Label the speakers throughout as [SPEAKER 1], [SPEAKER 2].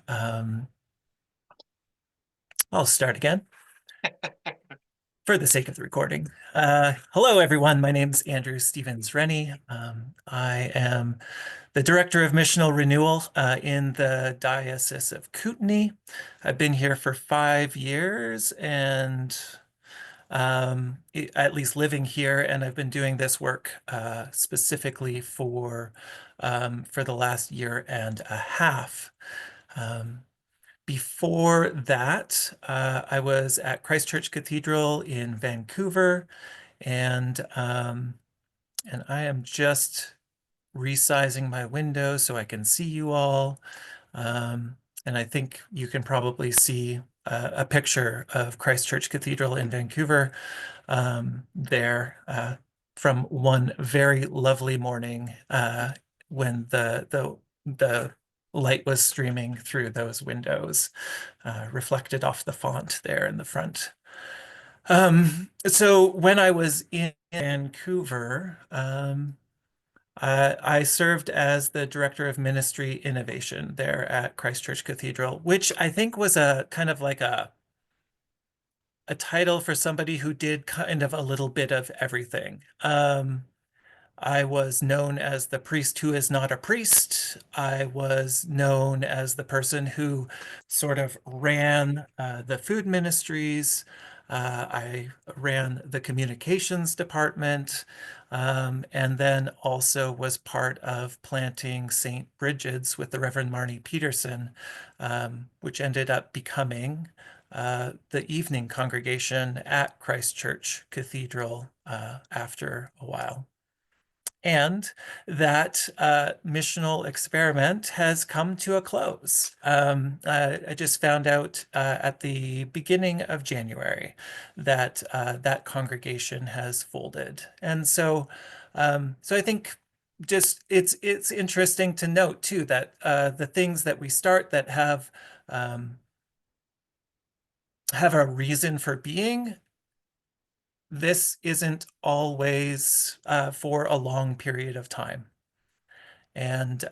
[SPEAKER 1] Um, I'll start again for the sake of the recording. Hello, everyone. My name is Andrew Stephen-Rennie. I am the Director of Missional Renewal in the Diocese of Kootenay. I've been here for 5 years and at least living here, and I've been doing this work specifically for the last year and a half. Um, Before that, I was at Christ Church Cathedral in Vancouver, and I am just resizing my window so I can see you all. Um, and I think you can probably see a picture of Christ Church Cathedral in Vancouver there from one very lovely morning when the light was streaming through those windows, reflected off the font there in the front. So when I was in Vancouver, I served as the Director of Ministry Innovation there at Christ Church Cathedral, which I think was a kind of like a title for somebody who did kind of a little bit of everything. I was known as the priest who is not a priest. I was known as the person who sort of ran the food ministries. I ran the communications department, and then also was part of planting St. Bridget's with the Reverend Marnie Peterson, which ended up becoming the evening congregation at Christ Church Cathedral after a while. And that missional experiment has come to a close. I just found out at the beginning of January that that congregation has folded. And so I think just it's interesting to note too that the things that we start that have a reason for being, this isn't always for a long period of time. And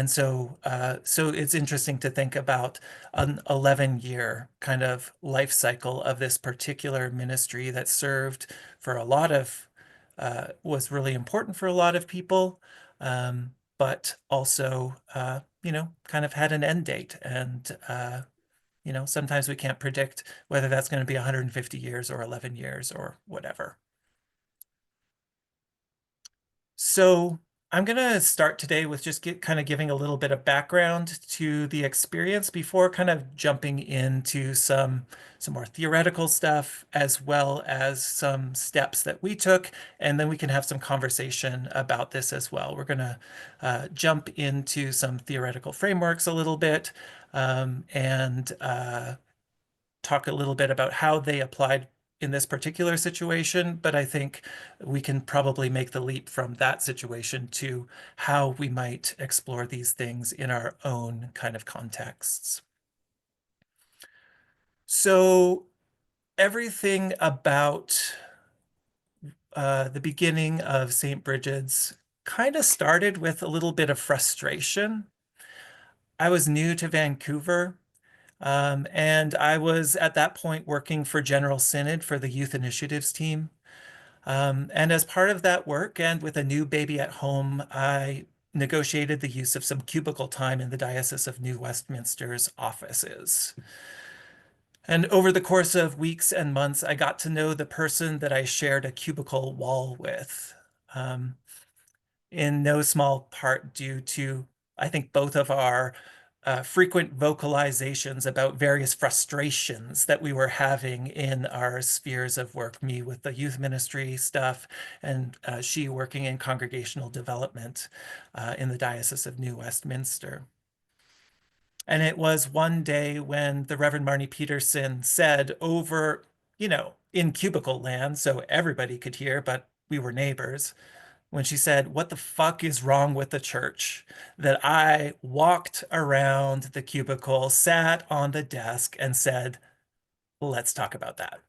[SPEAKER 1] so it's interesting to think about an 11-year kind of life cycle of this particular ministry that served for a lot of was really important for a lot of people, but also kind of had an end date. And sometimes we can't predict whether that's going to be 150 years or 11 years or whatever. So I'm going to start today with just kind of giving a little bit of background to the experience before kind of jumping into some more theoretical stuff, as well as some steps that we took, and then we can have some conversation about this as well. We're going to jump into some theoretical frameworks a little bit, and talk a little bit about how they applied in this particular situation, but I think we can probably make the leap from that situation to how we might explore these things in our own kind of contexts. So everything about the beginning of St. Bridget's kind of started with a little bit of frustration. I was new to Vancouver. And I was at that point working for General Synod for the Youth Initiatives team. And as part of that work and with a new baby at home, I negotiated the use of some cubicle time in the Diocese of New Westminster's offices. And over the course of weeks and months, I got to know the person that I shared a cubicle wall with. Um, in no small part due to, I think, both of our frequent vocalizations about various frustrations that we were having in our spheres of work, me with the youth ministry stuff, and she working in congregational development in the Diocese of New Westminster. And it was one day when the Reverend Marnie Peterson said over, in cubicle land, so everybody could hear, but we were neighbors, when she said, "What the fuck is wrong with the church?" That I walked around the cubicle, sat on the desk, and said, "Let's talk about that."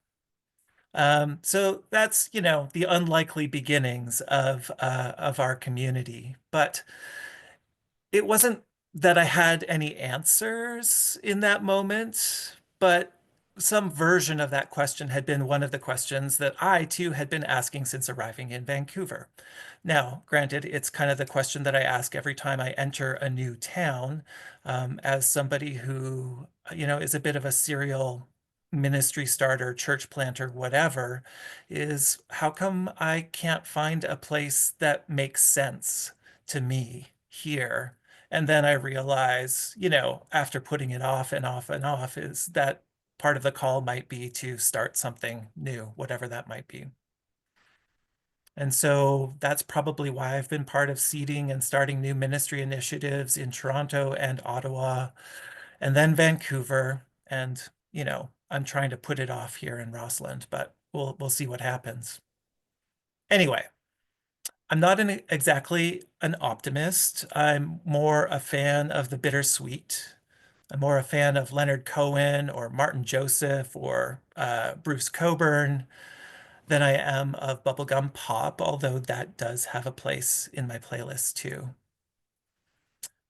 [SPEAKER 1] So that's, the unlikely beginnings of our community. But it wasn't that I had any answers in that moment, but some version of that question had been one of the questions that I too had been asking since arriving in Vancouver. Now, granted, it's kind of the question that I ask every time I enter a new town, as somebody who, is a bit of a serial ministry starter, church planter, whatever, is how come I can't find a place that makes sense to me here? And then I realize, after putting it off and off and off, is that part of the call might be to start something new, whatever that might be. And so that's probably why I've been part of seeding and starting new ministry initiatives in Toronto and Ottawa, and then Vancouver. And, I'm trying to put it off here in Rossland, but we'll see what happens. Anyway, I'm not exactly an optimist. I'm more a fan of the bittersweet. I'm more a fan of Leonard Cohen or Martin Joseph or Bruce Cockburn than I am of bubblegum pop, although that does have a place in my playlist too.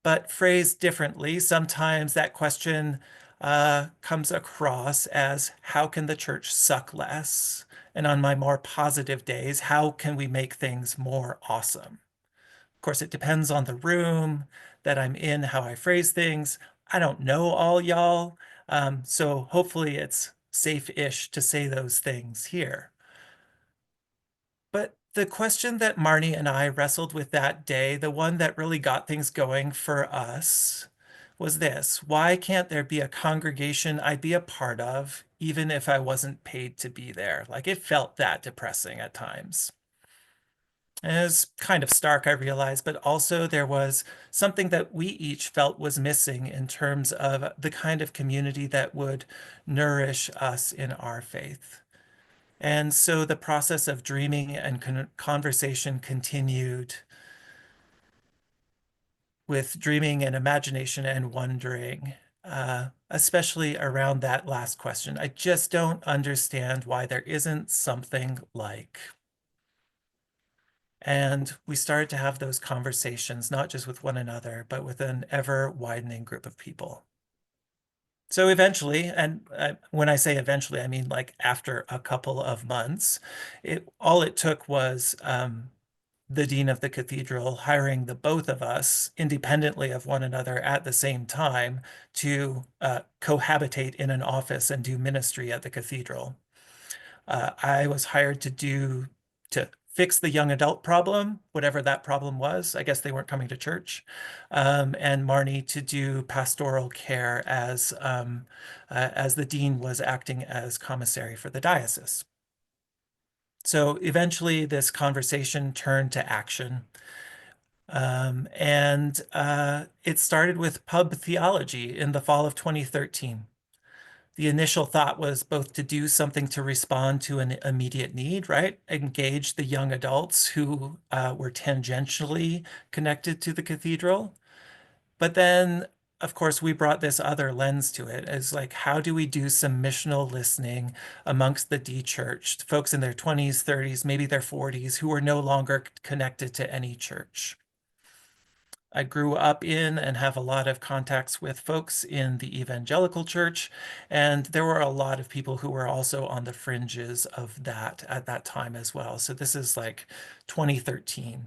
[SPEAKER 1] But phrased differently, sometimes that question comes across as how can the church suck less? And on my more positive days, how can we make things more awesome? Of course, it depends on the room that I'm in, how I phrase things. I don't know all y'all, so hopefully it's safe-ish to say those things here. But the question that Marnie and I wrestled with that day, the one that really got things going for us, was this: why can't there be a congregation I'd be a part of, even if I wasn't paid to be there? Like it felt that depressing at times. And it was kind of stark, I realized, but also there was something that we each felt was missing in terms of the kind of community that would nourish us in our faith. And so the process of dreaming and conversation continued with dreaming and imagination and wondering, especially around that last question. I just don't understand why there isn't something like. And we started to have those conversations, not just with one another, but with an ever widening group of people. So eventually, and when I say eventually, I mean like after a couple of months, all it took was the dean of the cathedral hiring the both of us independently of one another at the same time to cohabitate in an office and do ministry at the cathedral. I was hired to fix the young adult problem, whatever that problem was. I guess they weren't coming to church. And Marnie to do pastoral care as the dean was acting as commissary for the diocese. So eventually this conversation turned to action. And it started with pub theology in the fall of 2013. The initial thought was both to do something to respond to an immediate need, right? Engage the young adults who were tangentially connected to the cathedral. But then, of course, we brought this other lens to it as like, how do we do some missional listening amongst the de-churched, folks in their 20s, 30s, maybe their 40s, who are no longer connected to any church? I grew up in and have a lot of contacts with folks in the evangelical church, and there were a lot of people who were also on the fringes of that at that time as well. So this is like 2013.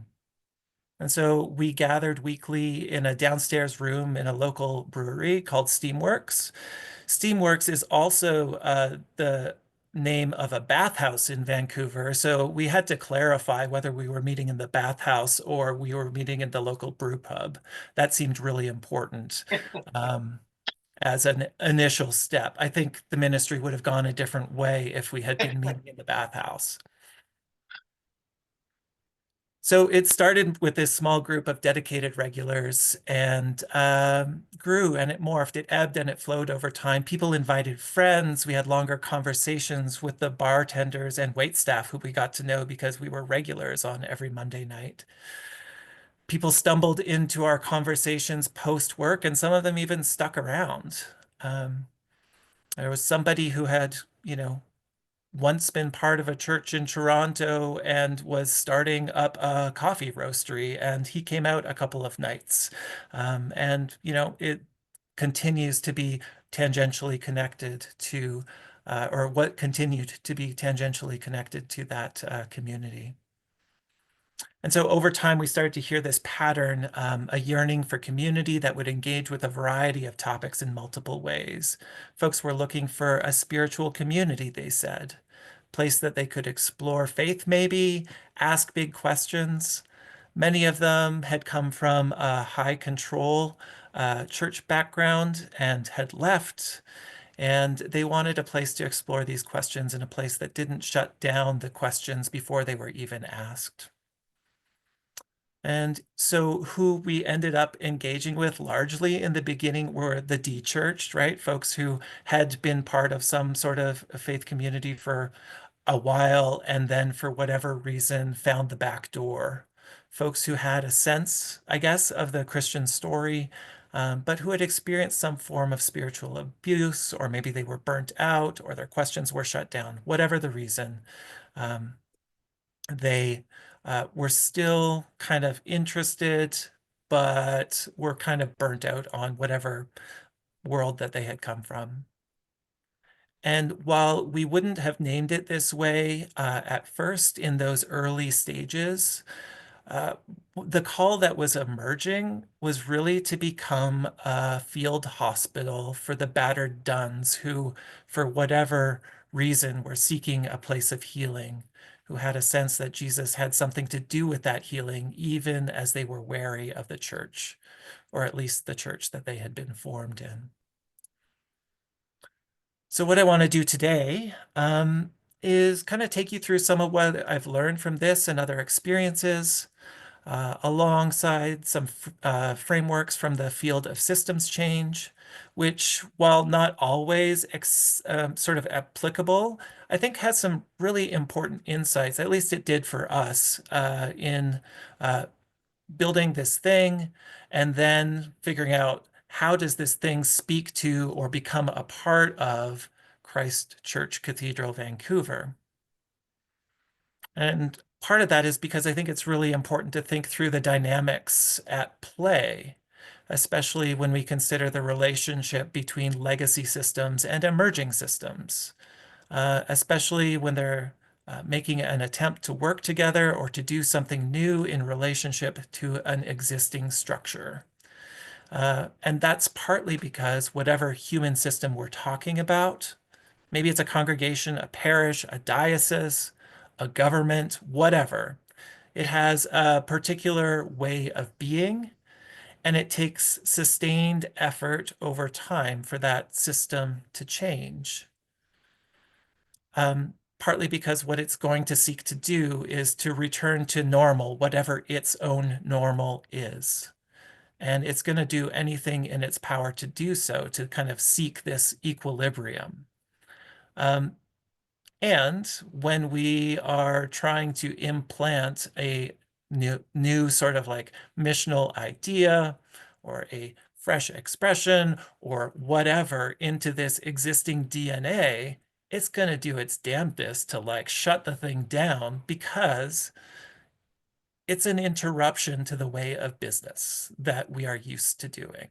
[SPEAKER 1] And so we gathered weekly in a downstairs room in a local brewery called Steamworks. Steamworks is also the name of a bathhouse in Vancouver. So we had to clarify whether we were meeting in the bathhouse or we were meeting in the local brew pub. That seemed really important um, as an initial step. I think the ministry would have gone a different way if we had been meeting in the bathhouse. So it started with this small group of dedicated regulars and grew and it morphed. It ebbed and it flowed over time. People invited friends. We had longer conversations with the bartenders and waitstaff who we got to know because we were regulars on every Monday night. People stumbled into our conversations post-work and some of them even stuck around. There was somebody who had, once been part of a church in Toronto and was starting up a coffee roastery, and he came out a couple of nights. And, it continues to be tangentially connected to, or what continued to be tangentially connected to that community. And so over time, we started to hear this pattern, a yearning for community that would engage with a variety of topics in multiple ways. Folks were looking for a spiritual community, they said, place that they could explore faith, maybe, ask big questions. Many of them had come from a high control church background and had left, and they wanted a place to explore these questions in a place that didn't shut down the questions before they were even asked. And so who we ended up engaging with largely in the beginning were the de-churched, right? Folks who had been part of some sort of a faith community for a while and then for whatever reason found the back door. Folks who had a sense, I guess, of the Christian story, but who had experienced some form of spiritual abuse, or maybe they were burnt out, or their questions were shut down, whatever the reason. Um, they were still kind of interested, but were kind of burnt out on whatever world that they had come from. And while we wouldn't have named it this way at first in those early stages, uh, the call that was emerging was really to become a field hospital for the battered duns who, for whatever reason, were seeking a place of healing, who had a sense that Jesus had something to do with that healing, even as they were wary of the church, or at least the church that they had been formed in. So what I want to do today is kind of take you through some of what I've learned from this and other experiences, alongside some frameworks from the field of systems change, which, while not always sort of applicable, I think has some really important insights. At least it did for us in uh, building this thing and then figuring out how does this thing speak to or become a part of Christ Church Cathedral, Vancouver. And part of that is because I think it's really important to think through the dynamics at play, especially when we consider the relationship between legacy systems and emerging systems, especially when they're making an attempt to work together or to do something new in relationship to an existing structure. And that's partly because whatever human system we're talking about, maybe it's a congregation, a parish, a diocese, a government, whatever. It has a particular way of being, and it takes sustained effort over time for that system to change. Partly because what it's going to seek to do is to return to normal, whatever its own normal is. And it's going to do anything in its power to do so, to kind of seek this equilibrium. Um, And when we are trying to implant a new sort of like missional idea or a fresh expression or whatever into this existing DNA, it's going to do its damnedest to like shut the thing down because it's an interruption to the way of business that we are used to doing.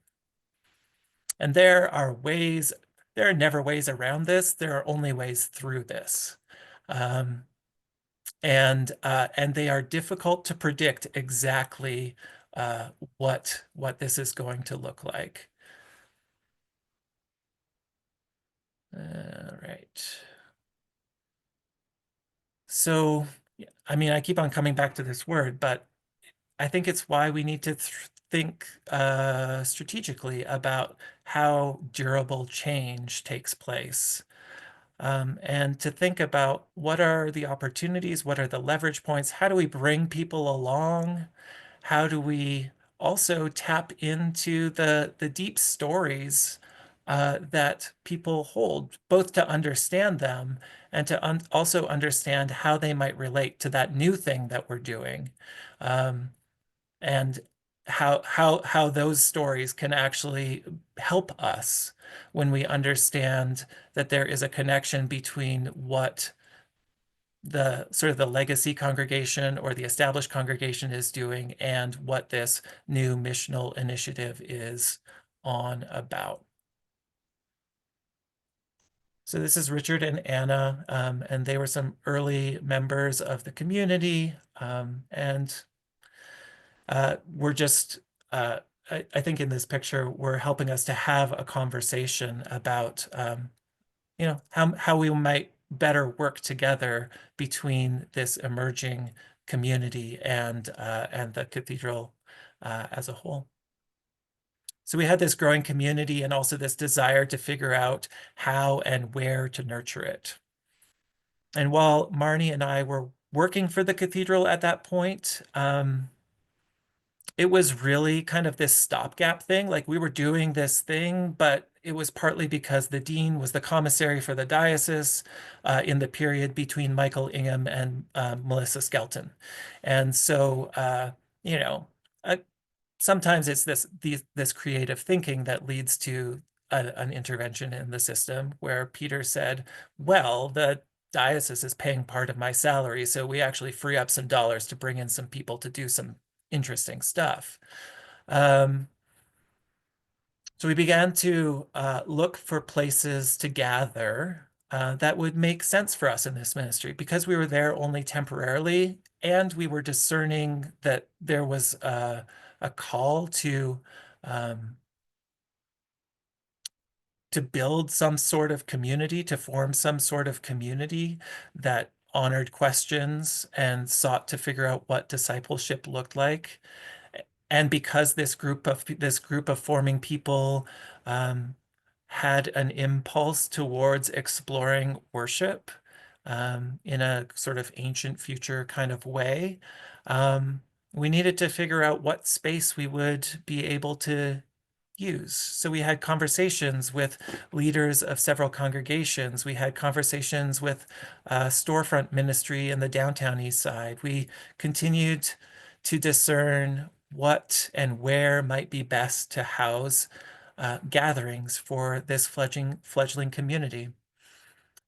[SPEAKER 1] And there are never ways around this. There are only ways through this. Um, and they are difficult to predict exactly what this is going to look like. All right. So, yeah, I mean, I keep on coming back to this word, but I think it's why we need to think strategically about how durable change takes place. And to think about what are the opportunities, what are the leverage points, how do we bring people along? How do we also tap into the deep stories that people hold, both to understand them and to also understand how they might relate to that new thing that we're doing, um, and how those stories can actually help us when we understand that there is a connection between what the sort of the legacy congregation or the established congregation is doing and what this new missional initiative is on about. So this is Richard and Anna, and they were some early members of the community, and we're just, I think in this picture, we're helping us to have a conversation about, how we might better work together between this emerging community and the cathedral as a whole. So we had this growing community and also this desire to figure out how and where to nurture it. And while Marnie and I were working for the cathedral at that point, it was really kind of this stopgap thing. Like we were doing this thing, but it was partly because the dean was the commissary for the diocese in the period between Michael Ingham and Melissa Skelton. And so, you know, uh, sometimes it's this creative thinking that leads to an intervention in the system where Peter said, well, the diocese is paying part of my salary, so we actually free up some dollars to bring in some people to do some interesting stuff. So we began to look for places to gather that would make sense for us in this ministry because we were there only temporarily and we were discerning that there was a call to build some sort of community, to form some sort of community that honored questions and sought to figure out what discipleship looked like. And because this group of forming people had an impulse towards exploring worship in a sort of ancient future kind of way, we needed to figure out what space we would be able to use. So we had conversations with leaders of several congregations. We had conversations with storefront ministry in the downtown east side. We continued to discern what and where might be best to house gatherings for this fledgling community.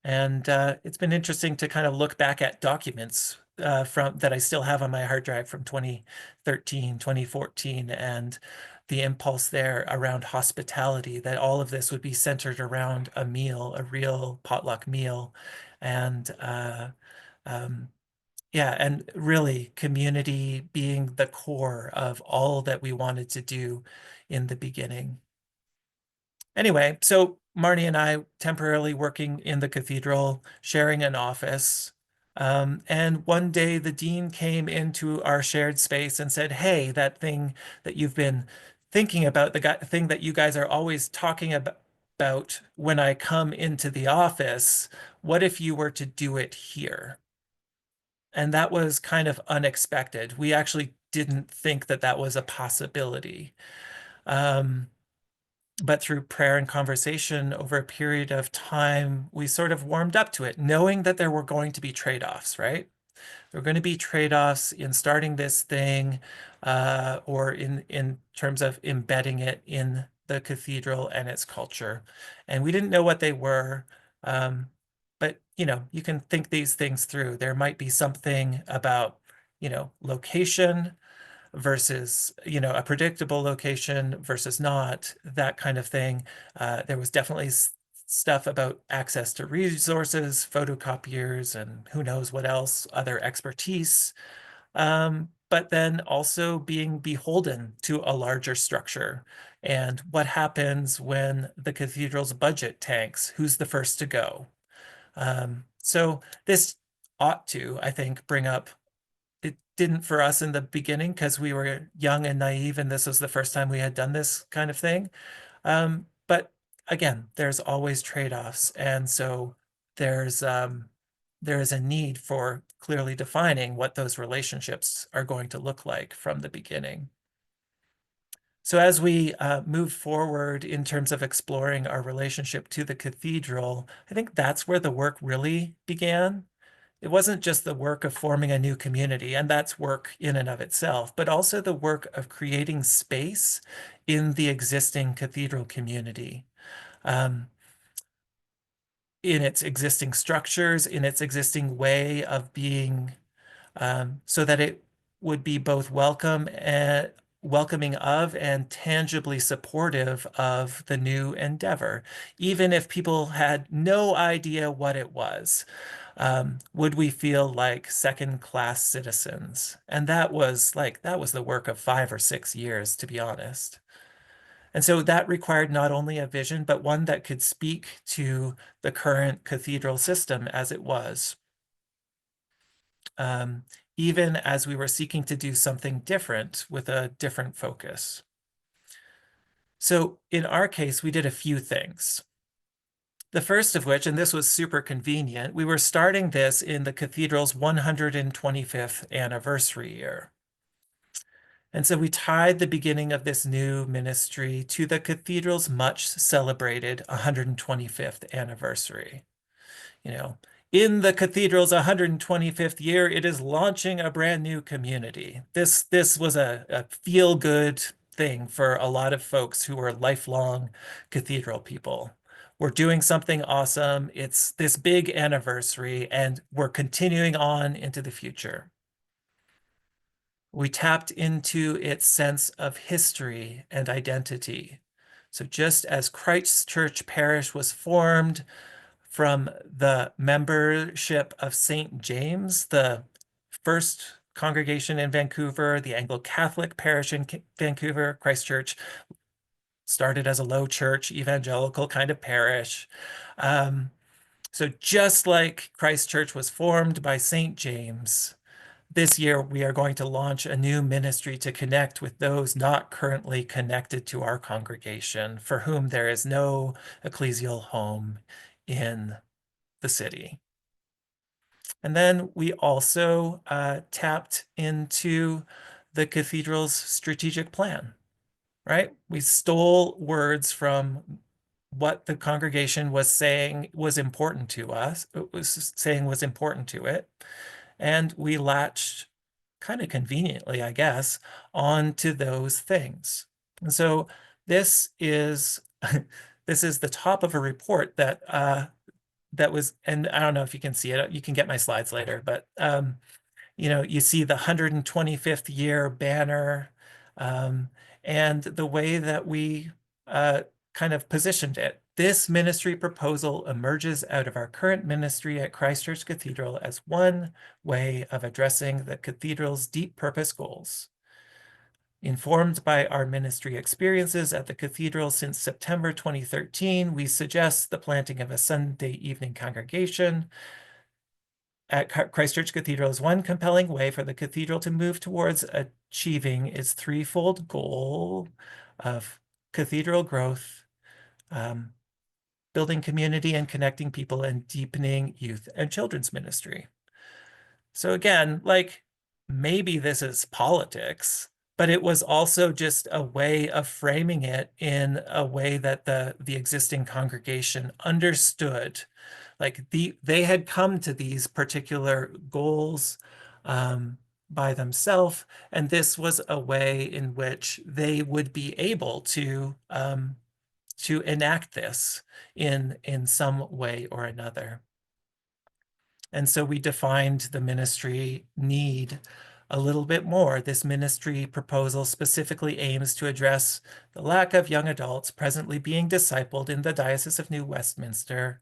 [SPEAKER 1] And it's been interesting to kind of look back at documents from that I still have on my hard drive from 2013, 2014, and the impulse there around hospitality, that all of this would be centered around a meal, a real potluck meal. And um, yeah, and really community being the core of all that we wanted to do in the beginning. Anyway, so Marnie and I temporarily working in the cathedral, sharing an office. And one day the dean came into our shared space and said, hey, that thing that you've been thinking about, thing that you guys are always talking about when I come into the office, what if you were to do it here? And that was kind of unexpected. We actually didn't think that that was a possibility. But through prayer and conversation over a period of time, we sort of warmed up to it, knowing that there were going to be trade-offs, right? There were going to be trade-offs in starting this thing, or in terms of embedding it in the cathedral and its culture. And we didn't know what they were. But you can think these things through. There might be something about, location versus, a predictable location versus not, that kind of thing. There was definitely stuff about access to resources, photocopiers, and who knows what else, other expertise. But then also being beholden to a larger structure. And what happens when the cathedral's budget tanks? Who's the first to go? So this ought to, I think, bring up, it didn't for us in the beginning because we were young and naive and this was the first time we had done this kind of thing. But again, there's always trade-offs. And so there's there is a need for clearly defining what those relationships are going to look like from the beginning. So as we move forward in terms of exploring our relationship to the cathedral, I think that's where the work really began. It wasn't just the work of forming a new community, and that's work in and of itself, but also the work of creating space in the existing cathedral community. Um, in its existing structures, in its existing way of being, so that it would be both welcoming of and tangibly supportive of the new endeavor, even if people had no idea what it was. Would we feel like second-class citizens? And that was the work of 5 or 6 years, to be honest. And so that required not only a vision, but one that could speak to the current cathedral system as it was. Um, even as we were seeking to do something different with a different focus. So in our case, we did a few things. The first of which, and this was super convenient, we were starting this in the cathedral's 125th anniversary year. And so we tied the beginning of this new ministry to the cathedral's much celebrated 125th anniversary. You know, in the cathedral's 125th year, it is launching a brand new community. This was a feel-good thing for a lot of folks who were lifelong cathedral people. We're doing something awesome. It's this big anniversary, and we're continuing on into the future. We tapped into its sense of history and identity. So just as Christchurch Parish was formed from the membership of St. James, the first congregation in Vancouver, the Anglo-Catholic parish in Vancouver, Christchurch started as a low church, evangelical kind of parish. So just like Christchurch was formed by St. James, this year we are going to launch a new ministry to connect with those not currently connected to our congregation, for whom there is no ecclesial home in the city. And then we also tapped into the cathedral's strategic plan, right? We stole words from what the congregation was saying was important to us, was important to it. And we latched kind of conveniently, I guess, onto those things. And so this is this is the top of a report that was, and I don't know if you can see it. You can get my slides later, but you know, you see the 125th year banner, and the way that we kind of positioned it. This ministry proposal emerges out of our current ministry at Christchurch Cathedral as one way of addressing the cathedral's deep purpose goals. Informed by our ministry experiences at the cathedral since September 2013, we suggest the planting of a Sunday evening congregation at Christchurch Cathedral is one compelling way for the cathedral to move towards achieving its threefold goal of cathedral growth, building community and connecting people, and deepening youth and children's ministry. So again, like, maybe this is politics, but it was also just a way of framing it in a way that the existing congregation understood. Like they had come to these particular goals by themselves, and this was a way in which they would be able to enact this in some way or another. And so we defined the ministry need a little bit more. This ministry proposal specifically aims to address the lack of young adults presently being discipled in the Diocese of New Westminster.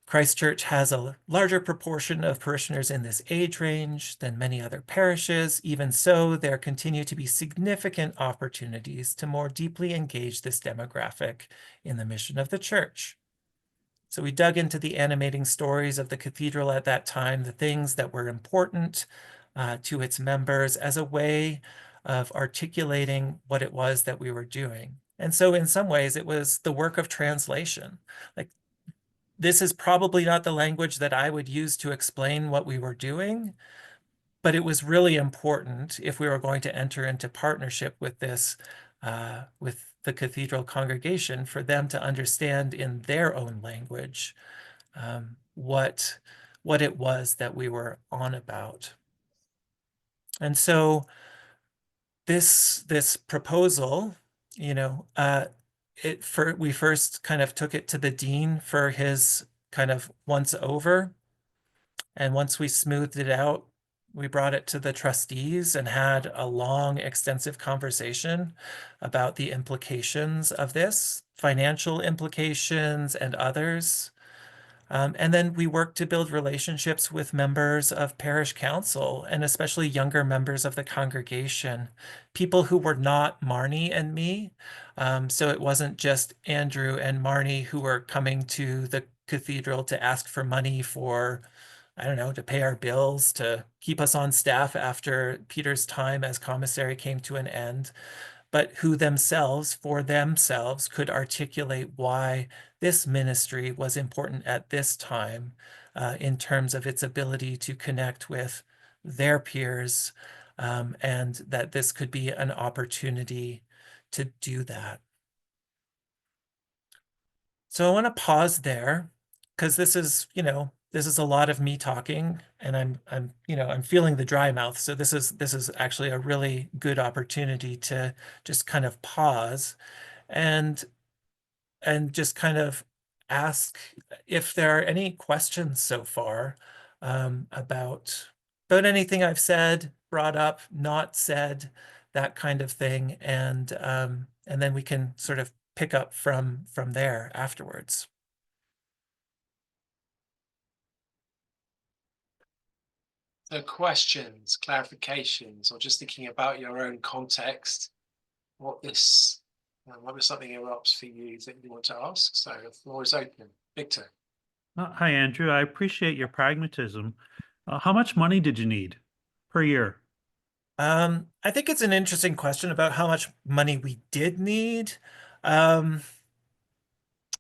[SPEAKER 1] Christchurch has a larger proportion of parishioners in this age range than many other parishes. Even so, there continue to be significant opportunities to more deeply engage this demographic in the mission of the church. So we dug into the animating stories of the cathedral at that time, the things that were important to its members, as a way of articulating what it was that we were doing. And so in some ways, it was the work of translation. Like, this is probably not the language that I would use to explain what we were doing, but it was really important if we were going to enter into partnership with this, with the cathedral congregation, for them to understand in their own language what it was that we were on about. And so this proposal, you know, we first kind of took it to the dean for his kind of once over. And once we smoothed it out, we brought it to the trustees and had a long, extensive conversation about the implications of this, financial implications and others. And then we worked to build relationships with members of parish council and especially younger members of the congregation, people who were not Marnie and me. So it wasn't just Andrew and Marnie who were coming to the cathedral to ask for money for, I don't know, to pay our bills, to keep us on staff after Peter's time as commissary came to an end, but who themselves, for themselves, could articulate why this ministry was important at this time, in terms of its ability to connect with their peers, and that this could be an opportunity to do that. So I want to pause there because this is, this is a lot of me talking, and I'm feeling the dry mouth. So this is actually a really good opportunity to just kind of pause and just kind of ask if there are any questions so far, about anything I've said, brought up, not said, that kind of thing, and then we can sort of pick up from there afterwards.
[SPEAKER 2] So questions, clarifications, or just thinking about your own context, what this, what was something erupts for you that you want to ask? So the floor is open. Victor.
[SPEAKER 3] Hi, Andrew. I appreciate your pragmatism. How much money did you need per year?
[SPEAKER 1] I think it's an interesting question about how much money we did need. Um,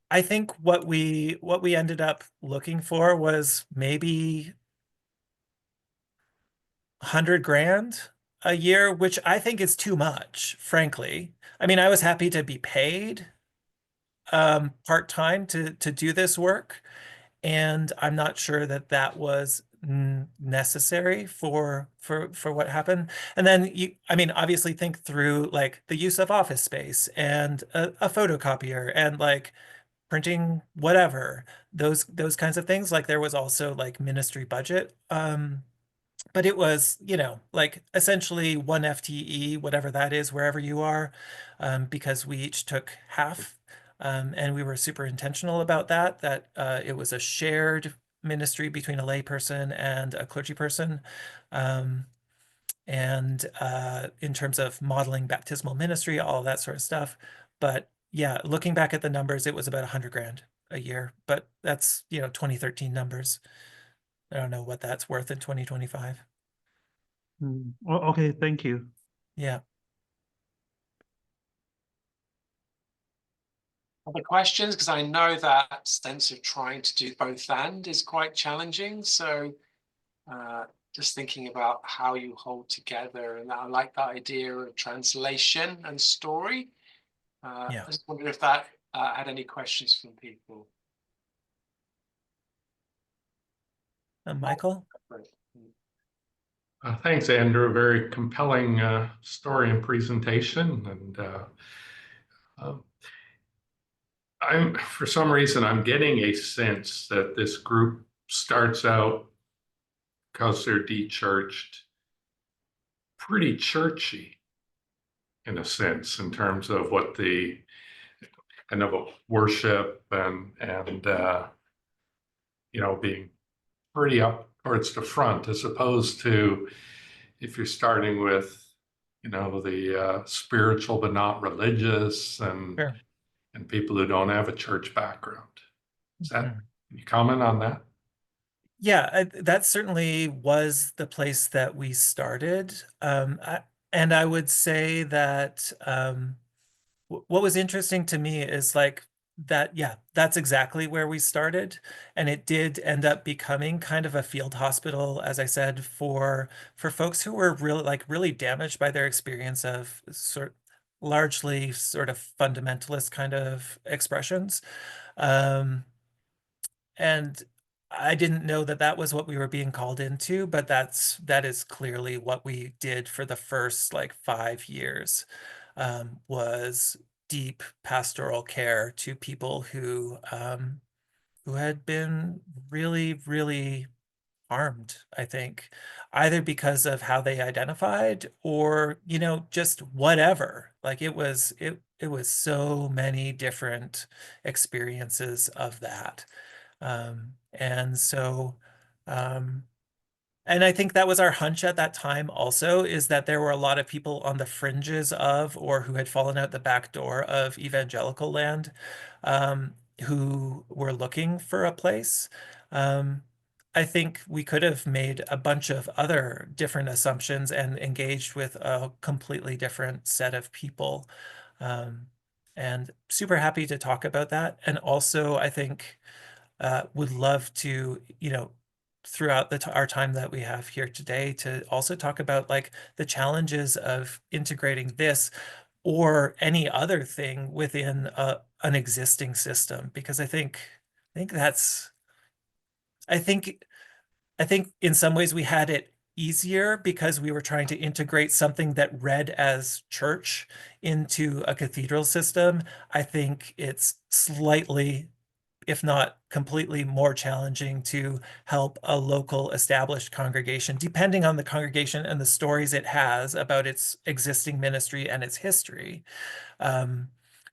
[SPEAKER 1] I think what we ended up looking for was maybe 100 grand a year, which I think is too much, frankly. I mean, I was happy to be paid part-time to do this work, and I'm not sure that that was necessary for what happened. And then I mean, obviously think through like the use of office space and a photocopier and like printing whatever, those kinds of things. Like there was also like ministry budget. But it was, like essentially one FTE, whatever that is, wherever you are, because we each took half. And we were super intentional about that it was a shared ministry between a layperson and a clergy person. And in terms of modeling baptismal ministry, all that sort of stuff. But yeah, looking back at the numbers, it was about 100 grand a year, but that's, 2013 numbers. I don't know what that's worth in 2025.
[SPEAKER 3] Well, okay, thank you.
[SPEAKER 1] Yeah.
[SPEAKER 2] Other questions? Because I know that sense of trying to do both and is quite challenging. So just thinking about how you hold together, and I like that idea of translation and story.
[SPEAKER 1] Yeah.
[SPEAKER 2] I just wondered if that had any questions from people.
[SPEAKER 1] Michael?
[SPEAKER 4] Thanks, Andrew. Very compelling story and presentation. And for some reason, I'm getting a sense that this group starts out, because they're de-churched, pretty churchy in a sense, in terms of what the kind of a worship and being pretty up towards the front, as opposed to if you're starting with the spiritual but not religious, and
[SPEAKER 1] Sure.
[SPEAKER 4] people who don't have a church background. Is that,
[SPEAKER 1] Mhm.
[SPEAKER 4] can you comment on that?
[SPEAKER 1] Yeah, that certainly was the place that we started. And I would say that what was interesting to me is like that, yeah, that's exactly where we started. And it did end up becoming kind of a field hospital, as I said, for folks who were really damaged by their experience of largely sort of fundamentalist kind of expressions. Um, and I didn't know that that was what we were being called into, but that is clearly what we did for the first like 5 years, was deep pastoral care to people who had been really, really harmed, I think, either because of how they identified or, just whatever. Like it was so many different experiences of that. And so, um, and I think that was our hunch at that time also, is that there were a lot of people on the fringes of, or who had fallen out the back door of evangelical land, who were looking for a place. I think we could have made a bunch of other different assumptions and engaged with a completely different set of people. And super happy to talk about that. And also, I think would love to, throughout our time that we have here today, to also talk about like the challenges of integrating this or any other thing within an existing system, because I think I think in some ways we had it easier because we were trying to integrate something that read as church into a cathedral system. I think it's slightly, if not completely, more challenging to help a local established congregation, depending on the congregation and the stories it has about its existing ministry and its history, um,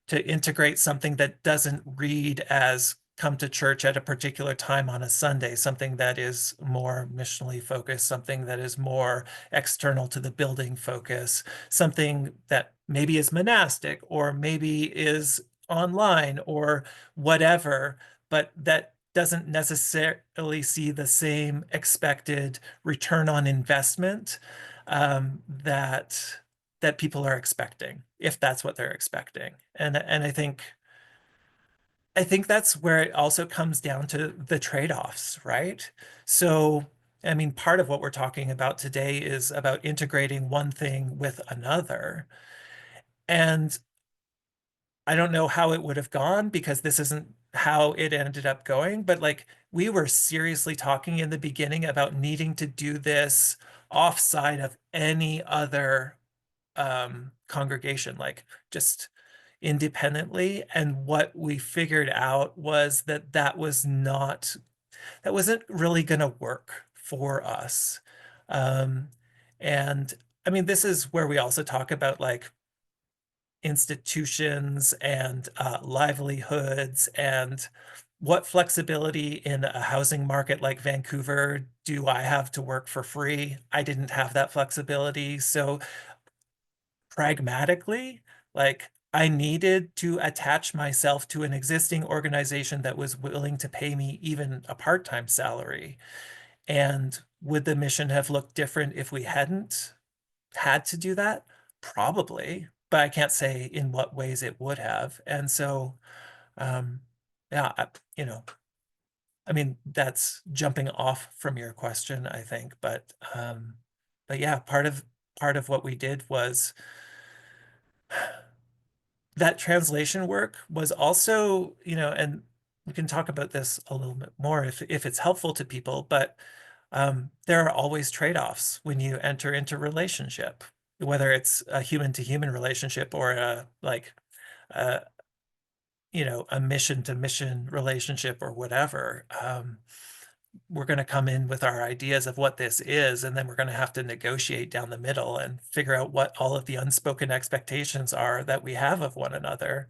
[SPEAKER 1] to integrate something that doesn't read as come to church at a particular time on a Sunday, something that is more missionally focused, something that is more external to the building focus, something that maybe is monastic or maybe is online or whatever, but that doesn't necessarily see the same expected return on investment, that people are expecting, if that's what they're expecting. And I think that's where it also comes down to the trade-offs, right? So, I mean, part of what we're talking about today is about integrating one thing with another. And I don't know how it would have gone because this isn't how it ended up going, but like we were seriously talking in the beginning about needing to do this offside of any other congregation, like just independently. And what we figured out was that wasn't really going to work for us. Um, and I mean, this is where we also talk about like institutions and livelihoods and what flexibility in a housing market like Vancouver do I have to work for free? I didn't have that flexibility. So pragmatically, like I needed to attach myself to an existing organization that was willing to pay me even a part-time salary. And would the mission have looked different if we hadn't had to do that? Probably, but I can't say in what ways it would have. And so, um, yeah, I mean, that's jumping off from your question, I think, but yeah, part of what we did was that translation work was also, and we can talk about this a little bit more if it's helpful to people, but there are always trade-offs when you enter into relationship, whether it's a human to human relationship or a a mission to mission relationship or whatever. We're going to come in with our ideas of what this is, and then we're going to have to negotiate down the middle and figure out what all of the unspoken expectations are that we have of one another.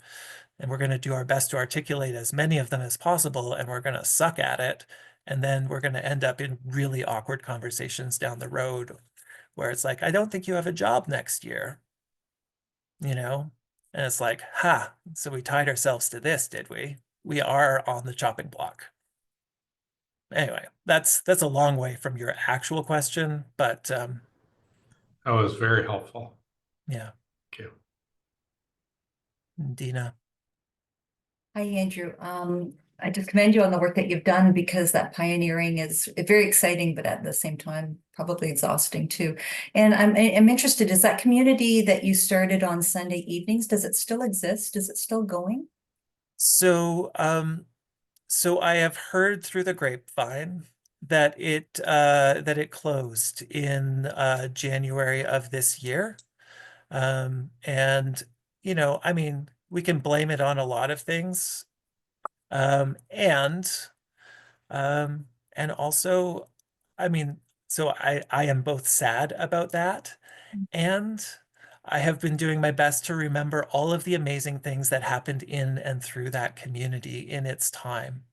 [SPEAKER 1] And we're going to do our best to articulate as many of them as possible, and we're going to suck at it. And then we're going to end up in really awkward conversations down the road where it's like, I don't think you have a job next year, you know? And it's like, ha, so we tied ourselves to this, did we? We are on the chopping block. Anyway, that's a long way from your actual question, but
[SPEAKER 4] That was very helpful.
[SPEAKER 1] yeah,
[SPEAKER 4] Thank you.
[SPEAKER 1] Dina.
[SPEAKER 5] Hi, Andrew. I just commend you on the work that you've done because that pioneering is very exciting, but at the same time, probably exhausting too. And I'm interested, is that community that you started on Sunday evenings, does it still exist? Is it still going?
[SPEAKER 1] So, so I have heard through the grapevine that it closed in January of this year. And I mean, we can blame it on a lot of things. Um, and um, and also, I mean, so I am both sad about that, and I have been doing my best to remember all of the amazing things that happened in and through that community in its time.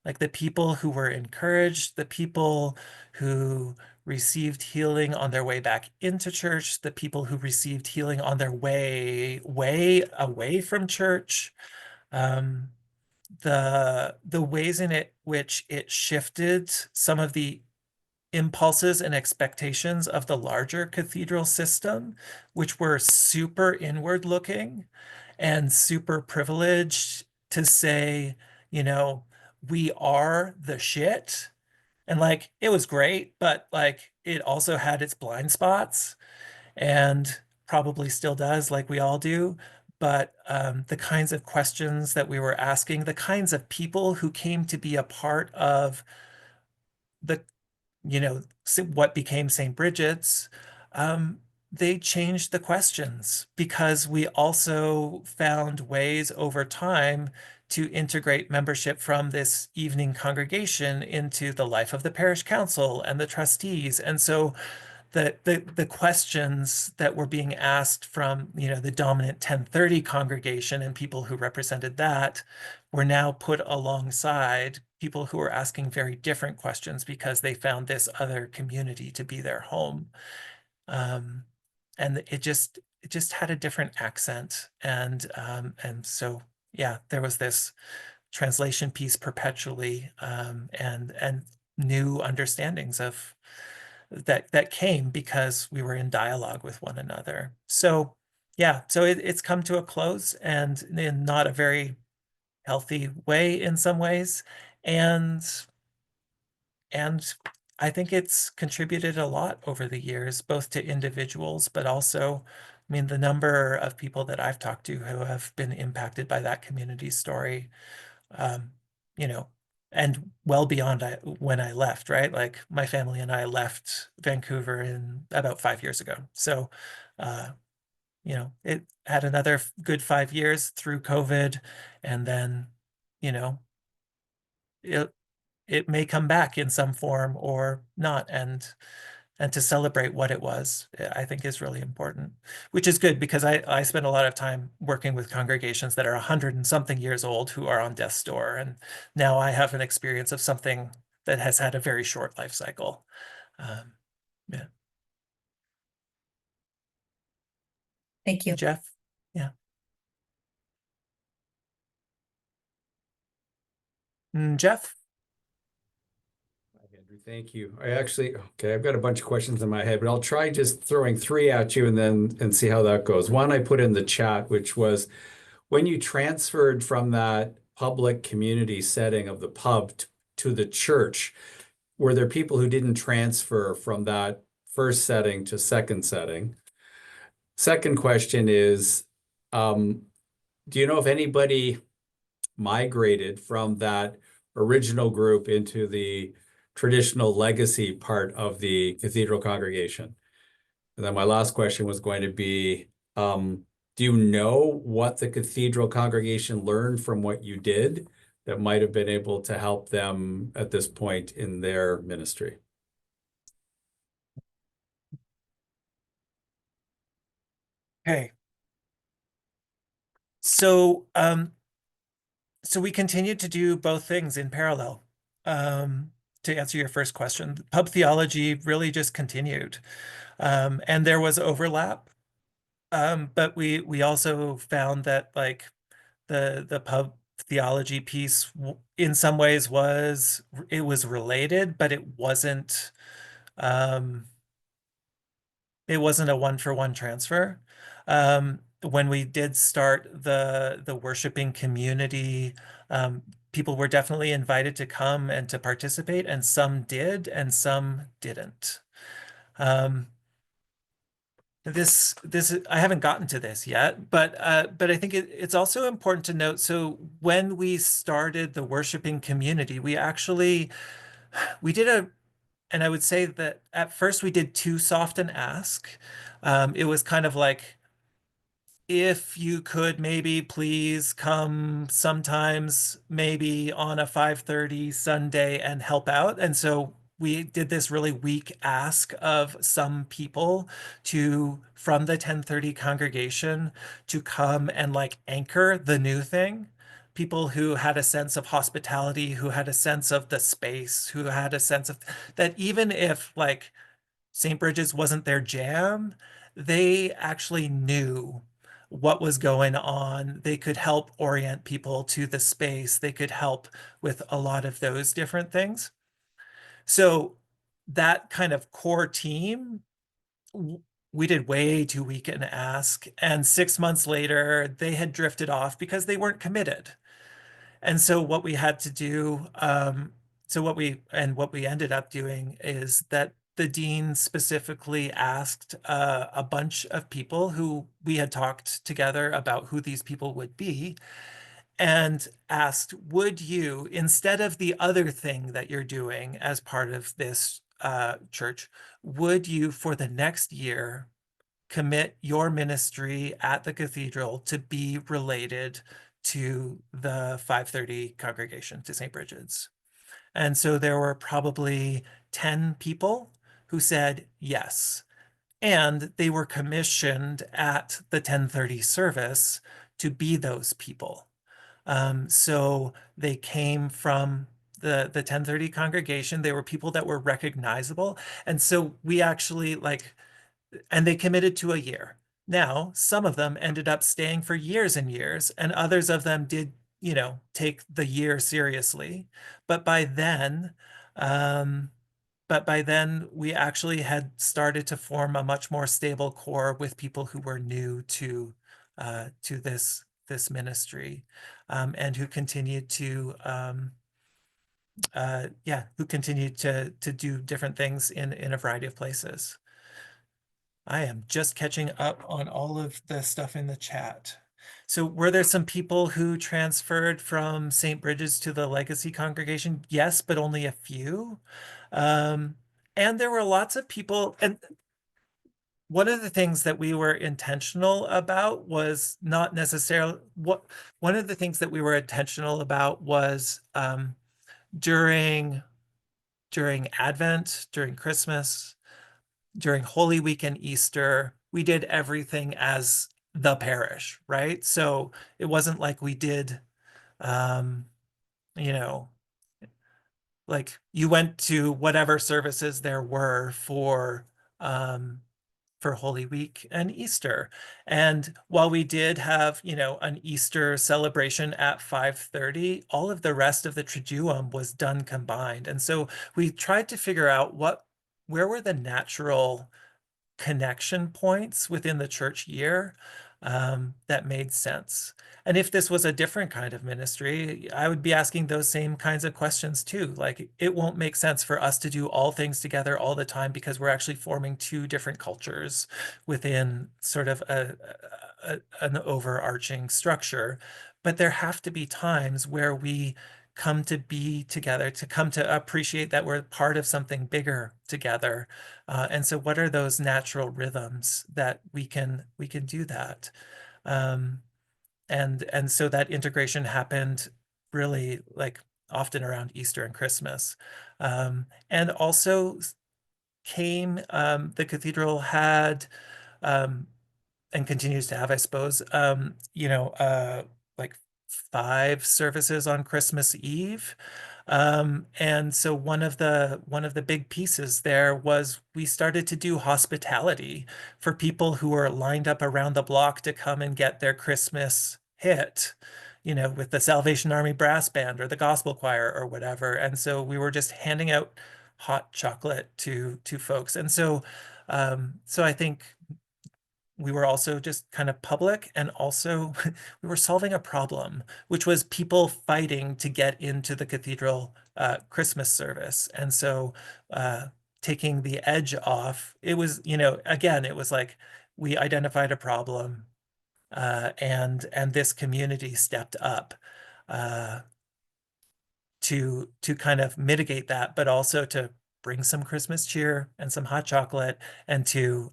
[SPEAKER 1] Like the people who were encouraged, the people who received healing on their way back into church, the people who received healing on their way away from church. Um, the ways in which it shifted some of the impulses and expectations of the larger cathedral system, which were super inward looking and super privileged to say, you know, we are the shit. And like, it was great, but like, it also had its blind spots and probably still does, like we all do. But the kinds of questions that we were asking, the kinds of people who came to be a part of the, what became St. Bridget's, um, they changed the questions because we also found ways over time to integrate membership from this evening congregation into the life of the parish council and the trustees. And so the questions that were being asked from, the dominant 1030 congregation and people who represented that were now put alongside people who were asking very different questions because they found this other community to be their home. Um, and it just had a different accent. And so, yeah, there was this translation piece perpetually, and new understandings of that came because we were in dialogue with one another. So yeah, so it's come to a close, and in not a very healthy way in some ways. And and I think it's contributed a lot over the years, both to individuals, but also, I mean, the number of people that I've talked to who have been impacted by that community story, um, you know, and well beyond when I left, right? Like my family and I left Vancouver in about 5 years ago. So, uh, it had another good 5 years through COVID, and then, you know, it it may come back in some form or not, and to celebrate what it was, I think is really important, which is good because I spend a lot of time working with congregations that are 100 and something years old who are on death's door. And now I have an experience of something that has had a very short life cycle. Um, yeah.
[SPEAKER 5] Thank you.
[SPEAKER 1] Jeff? Yeah. Jeff?
[SPEAKER 6] Hi, Andrew, thank you. Okay, I've got a bunch of questions in my head, but I'll try just throwing three at you and see how that goes. One I put in the chat, which was when you transferred from that public community setting of the pub to the church, were there people who didn't transfer from that first setting to second setting? Second question is, do you know if anybody migrated from that original group into the traditional legacy part of the cathedral congregation? And then my last question was going to be, do you know what the cathedral congregation learned from what you did that might have been able to help them at this point in their ministry?
[SPEAKER 1] Okay. So we continued to do both things in parallel. To answer your first question, pub theology really just continued. And there was overlap. But we also found that like the pub theology piece in some ways was related, but um, it wasn't a one-for-one transfer. When we did start the worshiping community, people were definitely invited to come and to participate, and some did, and some didn't. Um, this I haven't gotten to this yet, but I think it's also important to note. So when we started the worshiping community, we did and I would say that at first we did too soft an ask. It was kind of like if you could maybe please come sometimes, maybe on a 5:30 Sunday and help out. And so we did this really weak ask of some people from the 10:30 congregation to come and like anchor the new thing. People who had a sense of hospitality, who had a sense of the space, who had a sense of that even if like St. Bridget's wasn't their jam, they actually knew what was going on. They could help orient people to the space. They could help with a lot of those different things. So that kind of core team, we did way too weak an ask. And 6 months later, they had drifted off because they weren't committed. And so what we had to do, what we ended up doing is that the dean specifically asked a bunch of people who we had talked together about who these people would be, and asked, would you, instead of the other thing that you're doing as part of this church, would you for the next year commit your ministry at the cathedral to be related to the 5:30 congregation, to St. Bridget's? And so there were probably 10 people who said yes. And they were commissioned at the 10:30 service to be those people. So they came from the 10:30 congregation. They were people that were recognizable. And so we actually and they committed to a year. Now, some of them ended up staying for years and years, and others of them did, take the year seriously. But by then, um, we actually had started to form a much more stable core with people who were new to this ministry, and who continued to do different things in a variety of places. I am just catching up on all of the stuff in the chat. So were there some people who transferred from St. Bridget's to the Legacy congregation? Yes, but only a few. And there were lots of people, and one of the things that we were intentional about was not necessarily one of the things that we were intentional about was during Advent, during Christmas, during Holy Week and Easter, we did everything as the parish, right? So it wasn't like we did, you know, like you went to whatever services there were for Holy Week and Easter. And while we did have, an Easter celebration at 5:30, all of the rest of the Triduum was done combined. And so we tried to figure out where were the natural connection points within the church year that made sense. And if this was a different kind of ministry, I would be asking those same kinds of questions too. Like, it won't make sense for us to do all things together all the time because we're actually forming two different cultures within sort of an overarching structure. But there have to be times where we come to be together, to come to appreciate that we're part of something bigger together. And so what are those natural rhythms that we can do that? And so that integration happened really like often around Easter and Christmas. And also the cathedral had, and continues to have, I suppose, like 5 services on Christmas Eve. And so one of the big pieces there was we started to do hospitality for people who were lined up around the block to come and get their Christmas hit, with the Salvation Army brass band or the gospel choir or whatever. And so we were just handing out hot chocolate to folks. And so I think we were also just kind of public, and also we were solving a problem, which was people fighting to get into the cathedral Christmas service. And so taking the edge off, it was, again, it was like we identified a problem, and this community stepped up to kind of mitigate that, but also to bring some Christmas cheer and some hot chocolate, and to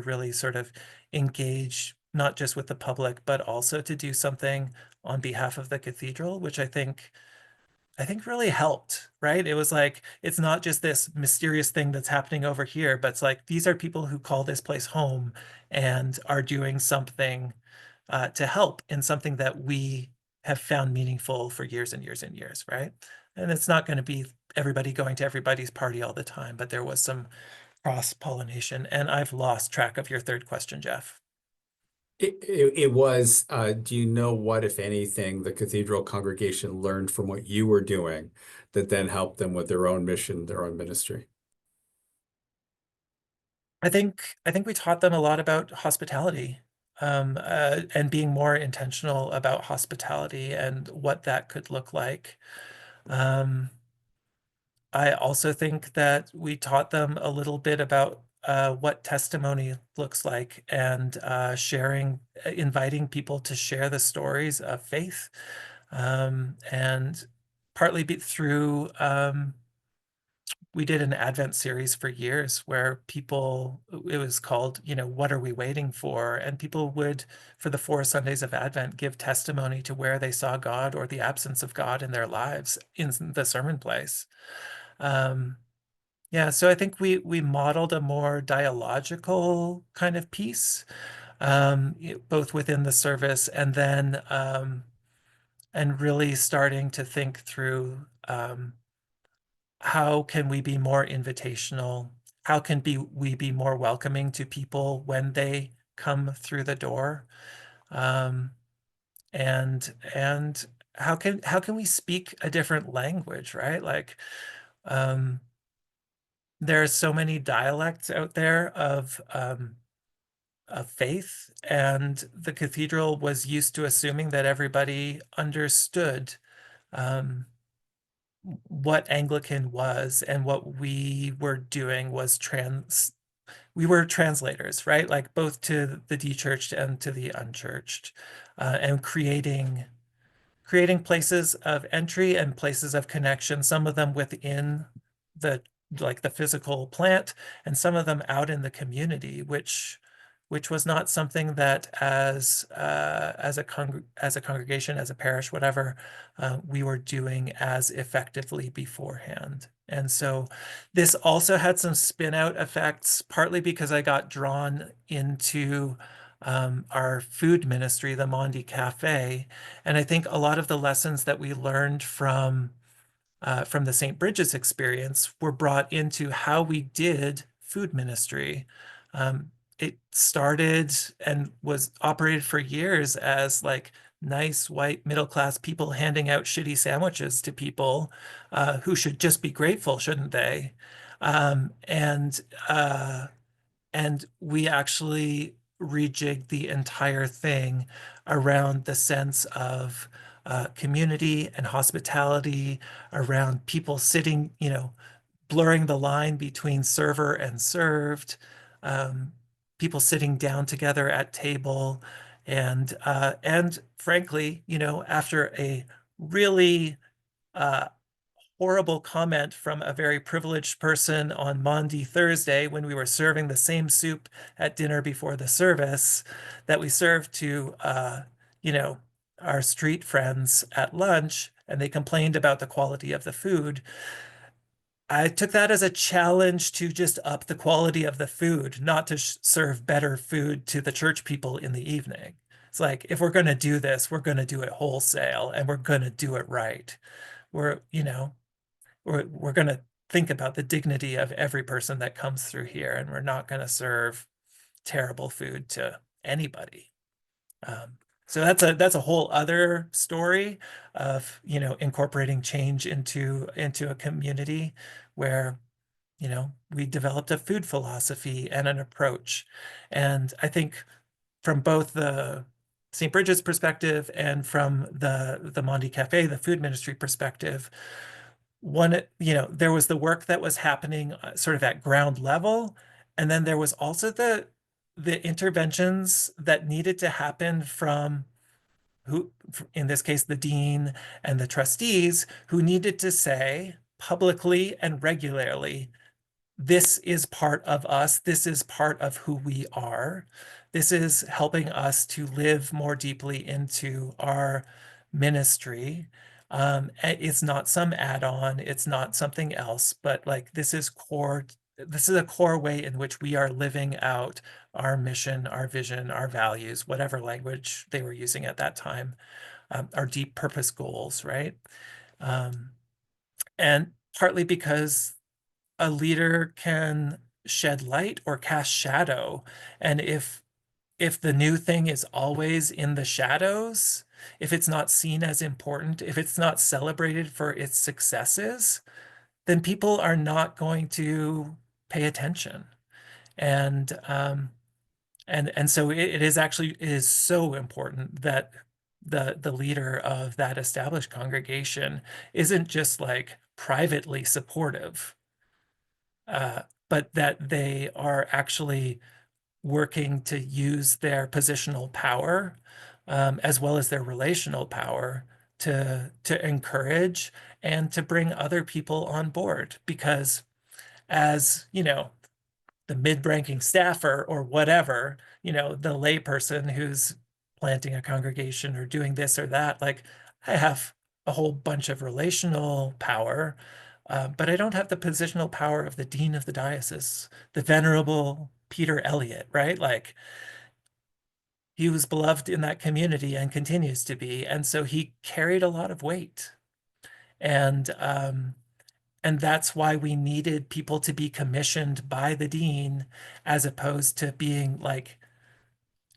[SPEAKER 1] really sort of engage not just with the public, but also to do something on behalf of the cathedral, which I think really helped, right? It was like, it's not just this mysterious thing that's happening over here, but it's like, these are people who call this place home and are doing something to help in something that we have found meaningful for years and years and years, right? And it's not going to be everybody going to everybody's party all the time, but there was some cross-pollination. And I've lost track of your third question, Jeff.
[SPEAKER 6] It was, do you know what, if anything, the cathedral congregation learned from what you were doing that then helped them with their own mission, their own ministry?
[SPEAKER 1] I think we taught them a lot about hospitality, and being more intentional about hospitality and what that could look like. I also think that we taught them a little bit about what testimony looks like, and inviting people to share the stories of faith, and partly through we did an Advent series for years where it was called, What Are We Waiting For? And people would, for the 4 Sundays of Advent, give testimony to where they saw God or the absence of God in their lives in the sermon place. Yeah, so I think we modeled a more dialogical kind of piece, both within the service and then and really starting to think through how can we be more invitational? How can we be more welcoming to people when they come through the door? And how can we speak a different language, right? Like, there are so many dialects out there of faith, and the cathedral was used to assuming that everybody understood what Anglican was, and what we were doing was we were translators, right? Like, both to the dechurched and to the unchurched, and creating places of entry and places of connection, some of them within the the physical plant, and some of them out in the community, which was not something that as a congregation, as a parish, whatever, we were doing as effectively beforehand. And so this also had some spin out effects, partly because I got drawn into our food ministry, the Mondi Cafe. And I think a lot of the lessons that we learned from the St. Bridget's experience were brought into how we did food ministry. It started and was operated for years as like nice white middle-class people handing out shitty sandwiches to people who should just be grateful, shouldn't they? Um, and uh, and we actually rejigged the entire thing around the sense of community and hospitality, around people sitting, blurring the line between server and served, um, people sitting down together at table, and frankly, after a really uh, horrible comment from a very privileged person on Maundy Thursday, when we were serving the same soup at dinner before the service that we served to, our street friends at lunch, and they complained about the quality of the food. I took that as a challenge to just up the quality of the food, not to serve better food to the church people in the evening. It's like, if we're going to do this, we're going to do it wholesale, and we're going to do it right. We're going to think about the dignity of every person that comes through here, and we're not going to serve terrible food to anybody. So that's a whole other story of, incorporating change into a community where, we developed a food philosophy and an approach. And I think from both the St. Bridget's perspective and from the Mondi Cafe, the food ministry perspective, there was the work that was happening sort of at ground level, and then there was also the interventions that needed to happen from in this case, the dean and the trustees, who needed to say publicly and regularly, this is part of us. This is part of who we are. This is helping us to live more deeply into our ministry. It's not some add-on, it's not something else, but like this is core. This is a core way in which we are living out our mission, our vision, our values, whatever language they were using at that time, our deep purpose goals, right? And partly because a leader can shed light or cast shadow. And if the new thing is always in the shadows, if it's not seen as important, if it's not celebrated for its successes, then people are not going to pay attention. And so it is actually, it is so important that the leader of that established congregation isn't just like privately supportive, but that they are actually working to use their positional power, as well as their relational power to encourage and to bring other people on board. Because as you know, the mid-ranking staffer or whatever, the layperson who's planting a congregation or doing this or that, like I have a whole bunch of relational power, but I don't have the positional power of the dean of the diocese, the venerable Peter Elliott, right? Like he was beloved in that community and continues to be, and so he carried a lot of weight. And that's why we needed people to be commissioned by the dean as opposed to being like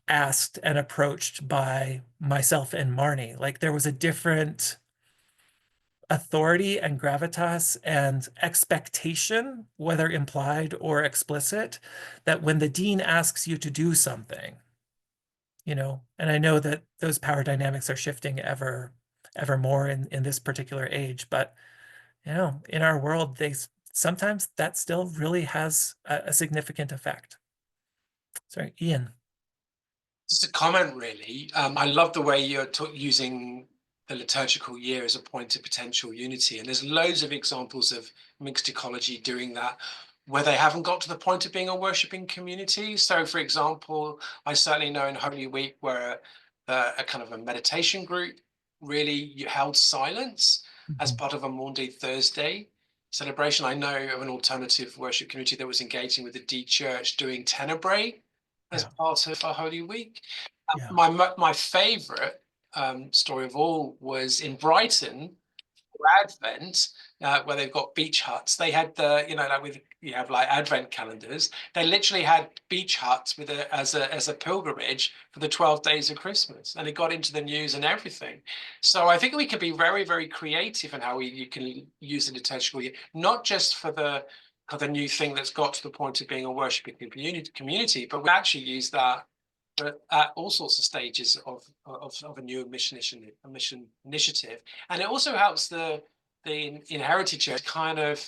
[SPEAKER 1] asked and approached by myself and Marnie. Like there was a different authority and gravitas and expectation, whether implied or explicit, that when the dean asks you to do something, and I know that those power dynamics are shifting ever more in this particular age, but in our world, sometimes that still really has a significant effect. Sorry, Ian.
[SPEAKER 2] Just a comment, really. I love the way you're using the liturgical year as a point of potential unity. And there's loads of examples of mixed ecology doing that where they haven't got to the point of being a worshipping community. So, for example, I certainly know in Holy Week where a kind of a meditation group really held silence as part of a Maundy Thursday celebration. I know of an alternative worship community that was engaging with the D Church doing Tenebrae as part of our Holy Week.
[SPEAKER 1] Yeah.
[SPEAKER 2] My favorite story of all was in Brighton for Advent, where they've got beach huts. They had you have like Advent calendars. They literally had beach huts with as a pilgrimage for the 12 days of Christmas, and it got into the news and everything. So I think we can be very, very creative in how you can use the liturgical year, not just for the new thing that's got to the point of being a worshiping community, but we actually use that at all sorts of stages of a new mission initiative. And it also helps the inherited church, kind of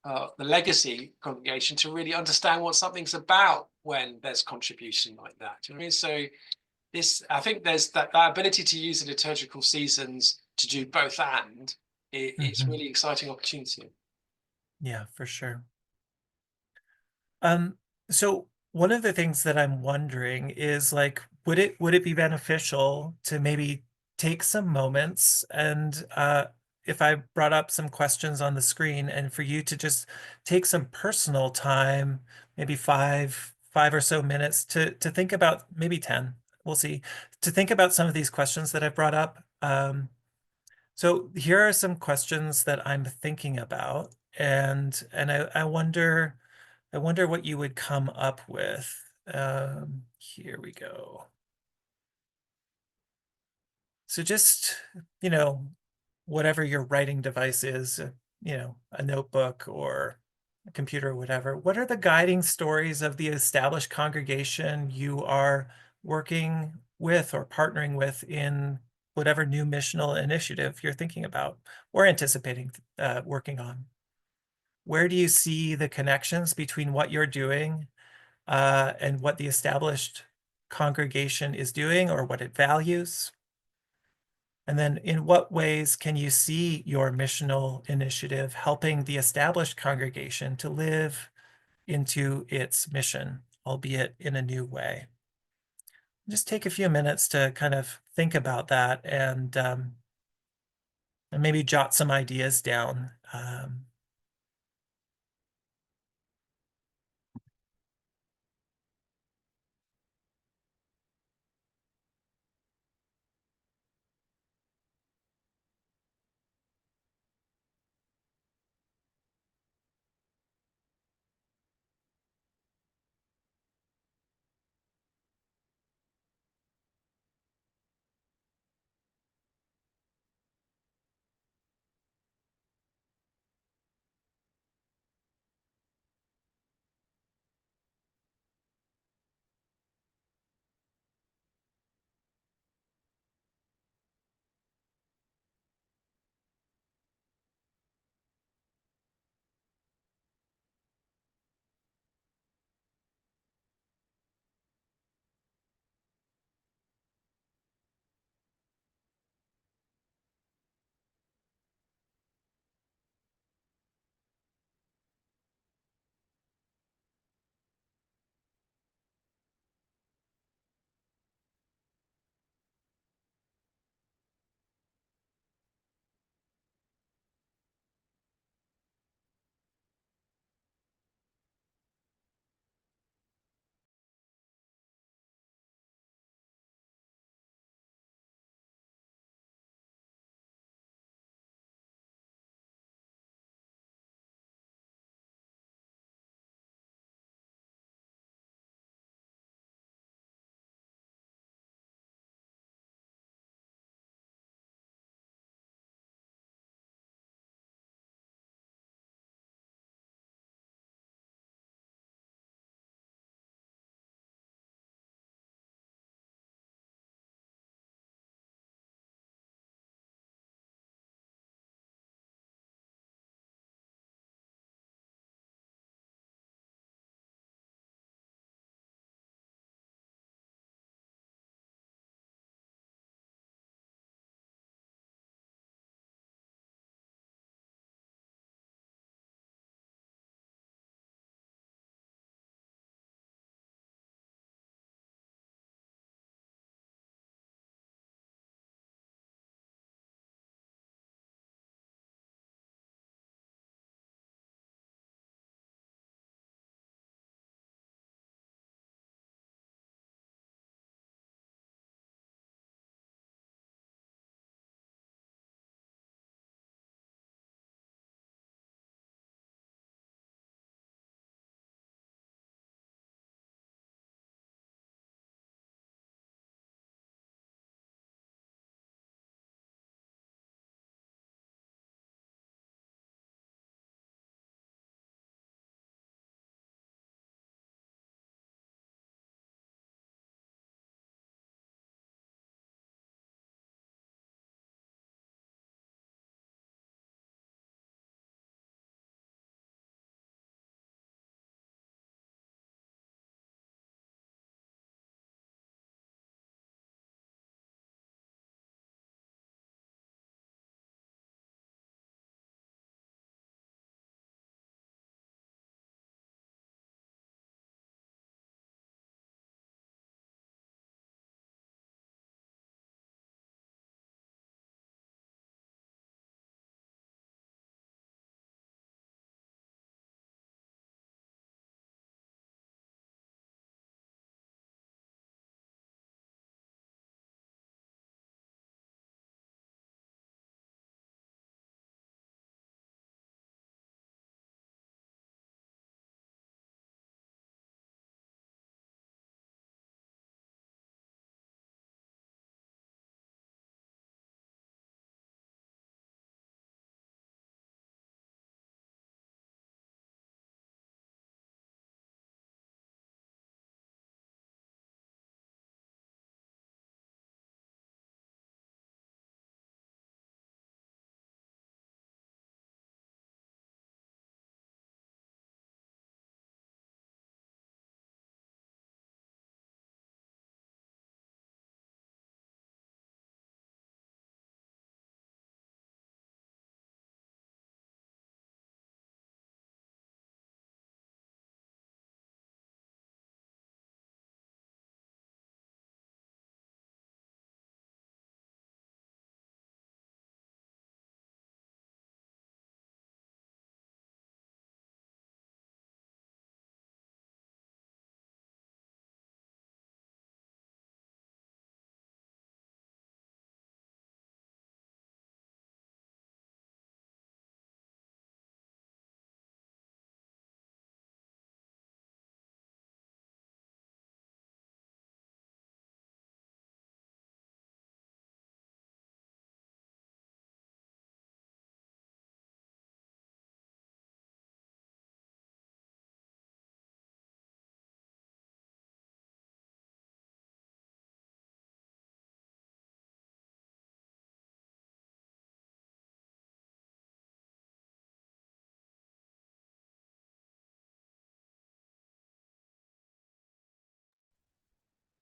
[SPEAKER 2] the legacy congregation, to really understand what something's about when there's contribution like that. Do you know what I mean? So I think there's that ability to use the liturgical seasons to do both, and it's really exciting opportunity.
[SPEAKER 1] Yeah, for sure. So one of the things that I'm wondering is like, would it be beneficial to maybe take some moments and if I brought up some questions on the screen, and for you to just take some personal time, maybe five or so minutes to think about, maybe 10, we'll see, to think about some of these questions that I brought up. So here are some questions that I'm thinking about, and I wonder what you would come up with. Here we go. So just, whatever your writing device is, a notebook or a computer or whatever, what are the guiding stories of the established congregation you are working with or partnering with in whatever new missional initiative you're thinking about or anticipating working on? Where do you see the connections between what you're doing and what the established congregation is doing or what it values? And then in what ways can you see your missional initiative helping the established congregation to live into its mission, albeit in a new way? just take a few minutes to kind of think about that and maybe jot some ideas down.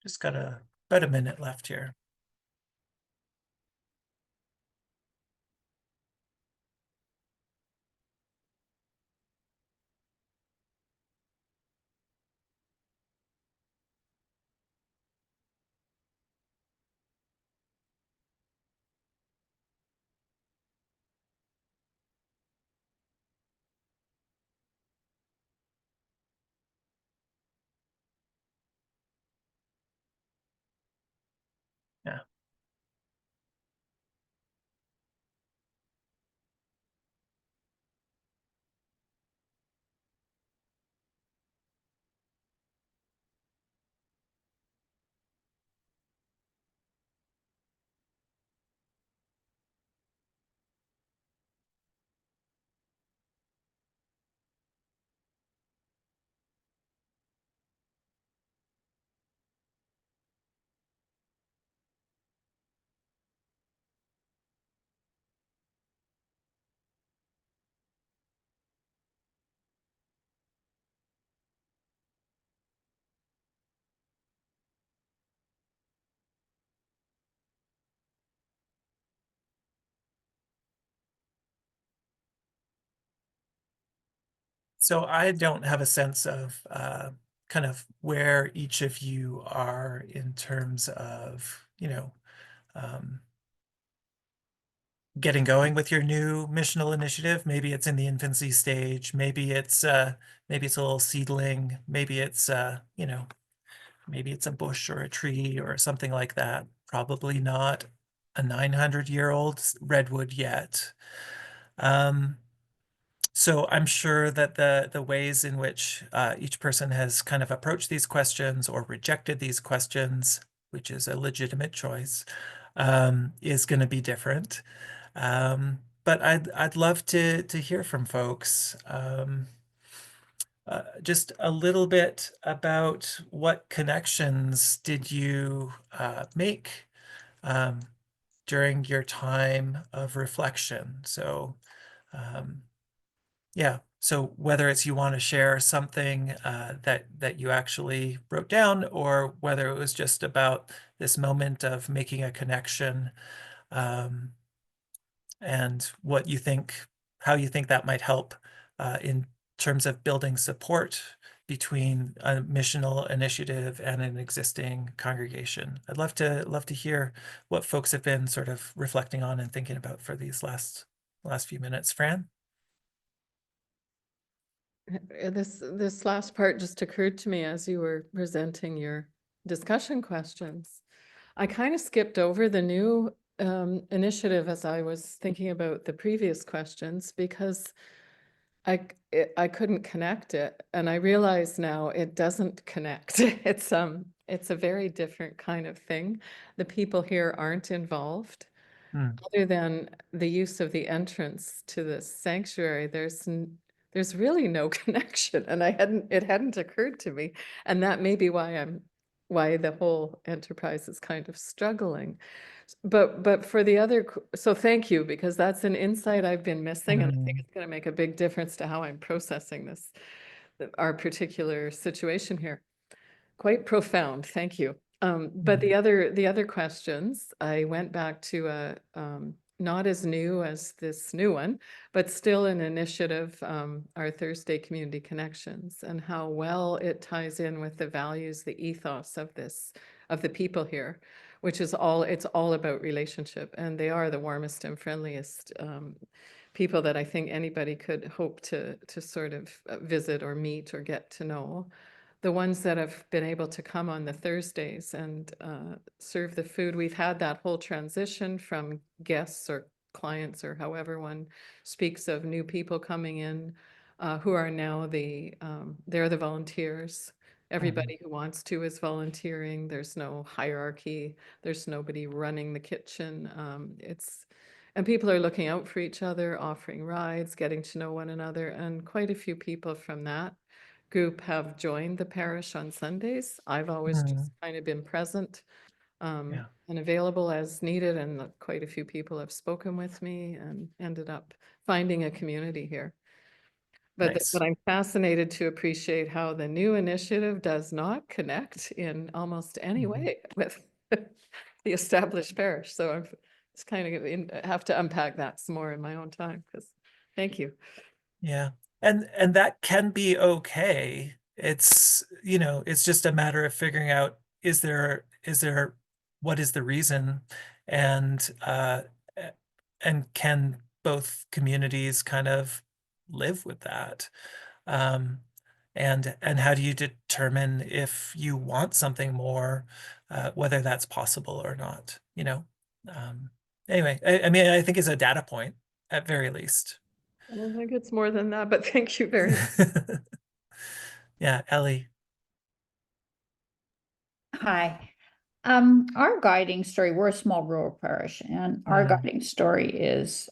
[SPEAKER 1] Just got about a minute left here. Yeah. So I don't have a sense of kind of where each of you are in terms of, um, getting going with your new missional initiative. Maybe it's in the infancy stage. Maybe it's a little seedling. Maybe it's maybe it's a bush or a tree or something like that. Probably not a 900-year-old redwood yet. So I'm sure that the ways in which each person has kind of approached these questions or rejected these questions, which is a legitimate choice, is going to be different. But I'd love to hear from folks. Just a little bit about what connections did you make during your time of reflection? So, yeah. So whether it's you want to share something that you actually wrote down, or whether it was just about this moment of making a connection, um, and what you think, how you think that might help in terms of building support between a missional initiative and an existing congregation. I'd love to hear what folks have been sort of reflecting on and thinking about for these last few minutes. Fran?
[SPEAKER 7] This last part just occurred to me as you were presenting your discussion questions. I kind of skipped over the new initiative as I was thinking about the previous questions because I couldn't connect it, and I realize now it doesn't connect. It's a very different kind of thing. The people here aren't involved. Other than the use of the entrance to the sanctuary, there's really no connection, and it hadn't occurred to me, and that may be why the whole enterprise is kind of struggling. But for the other, so thank you, because that's an insight I've been missing, and I think it's going to make a big difference to how I'm processing this, our particular situation here. Quite profound, thank you. But the other questions, I went back to not as new as this new one, but still an initiative, our Thursday Community Connections, and how well it ties in with the values, the ethos of the people here, which is it's all about relationship, and they are the warmest and friendliest people that I think anybody could hope to sort of visit or meet or get to know. The ones that have been able to come on the Thursdays and serve the food, we've had that whole transition from guests or clients or however one speaks of new people coming in who are now they're the volunteers. Everybody who wants to is volunteering. There's no hierarchy. There's nobody running the kitchen. And people are looking out for each other, offering rides, getting to know one another, and quite a few people from that group have joined the parish on Sundays. I've always just kind of been present
[SPEAKER 1] Yeah.
[SPEAKER 7] and available as needed, and quite a few people have spoken with me and ended up finding a community here. But
[SPEAKER 1] Nice.
[SPEAKER 7] I'm fascinated to appreciate how the new initiative does not connect in almost any
[SPEAKER 1] Mhm.
[SPEAKER 7] way with the established parish. So I'm just kind of have to unpack that some more in my own time, because thank you.
[SPEAKER 1] Yeah. And that can be okay. It's, it's just a matter of figuring out, what is the reason? And a- and can both communities kind of live with that? Um, and how do you determine if you want something more, whether that's possible or not, Um, anyway, I mean, I think it's a data point at very least.
[SPEAKER 7] I don't think it's more than that, but thank you very much.
[SPEAKER 1] Yeah, Ellie.
[SPEAKER 8] Hi. Our guiding story, we're a small rural parish, and our
[SPEAKER 1] Mhm.
[SPEAKER 8] guiding story is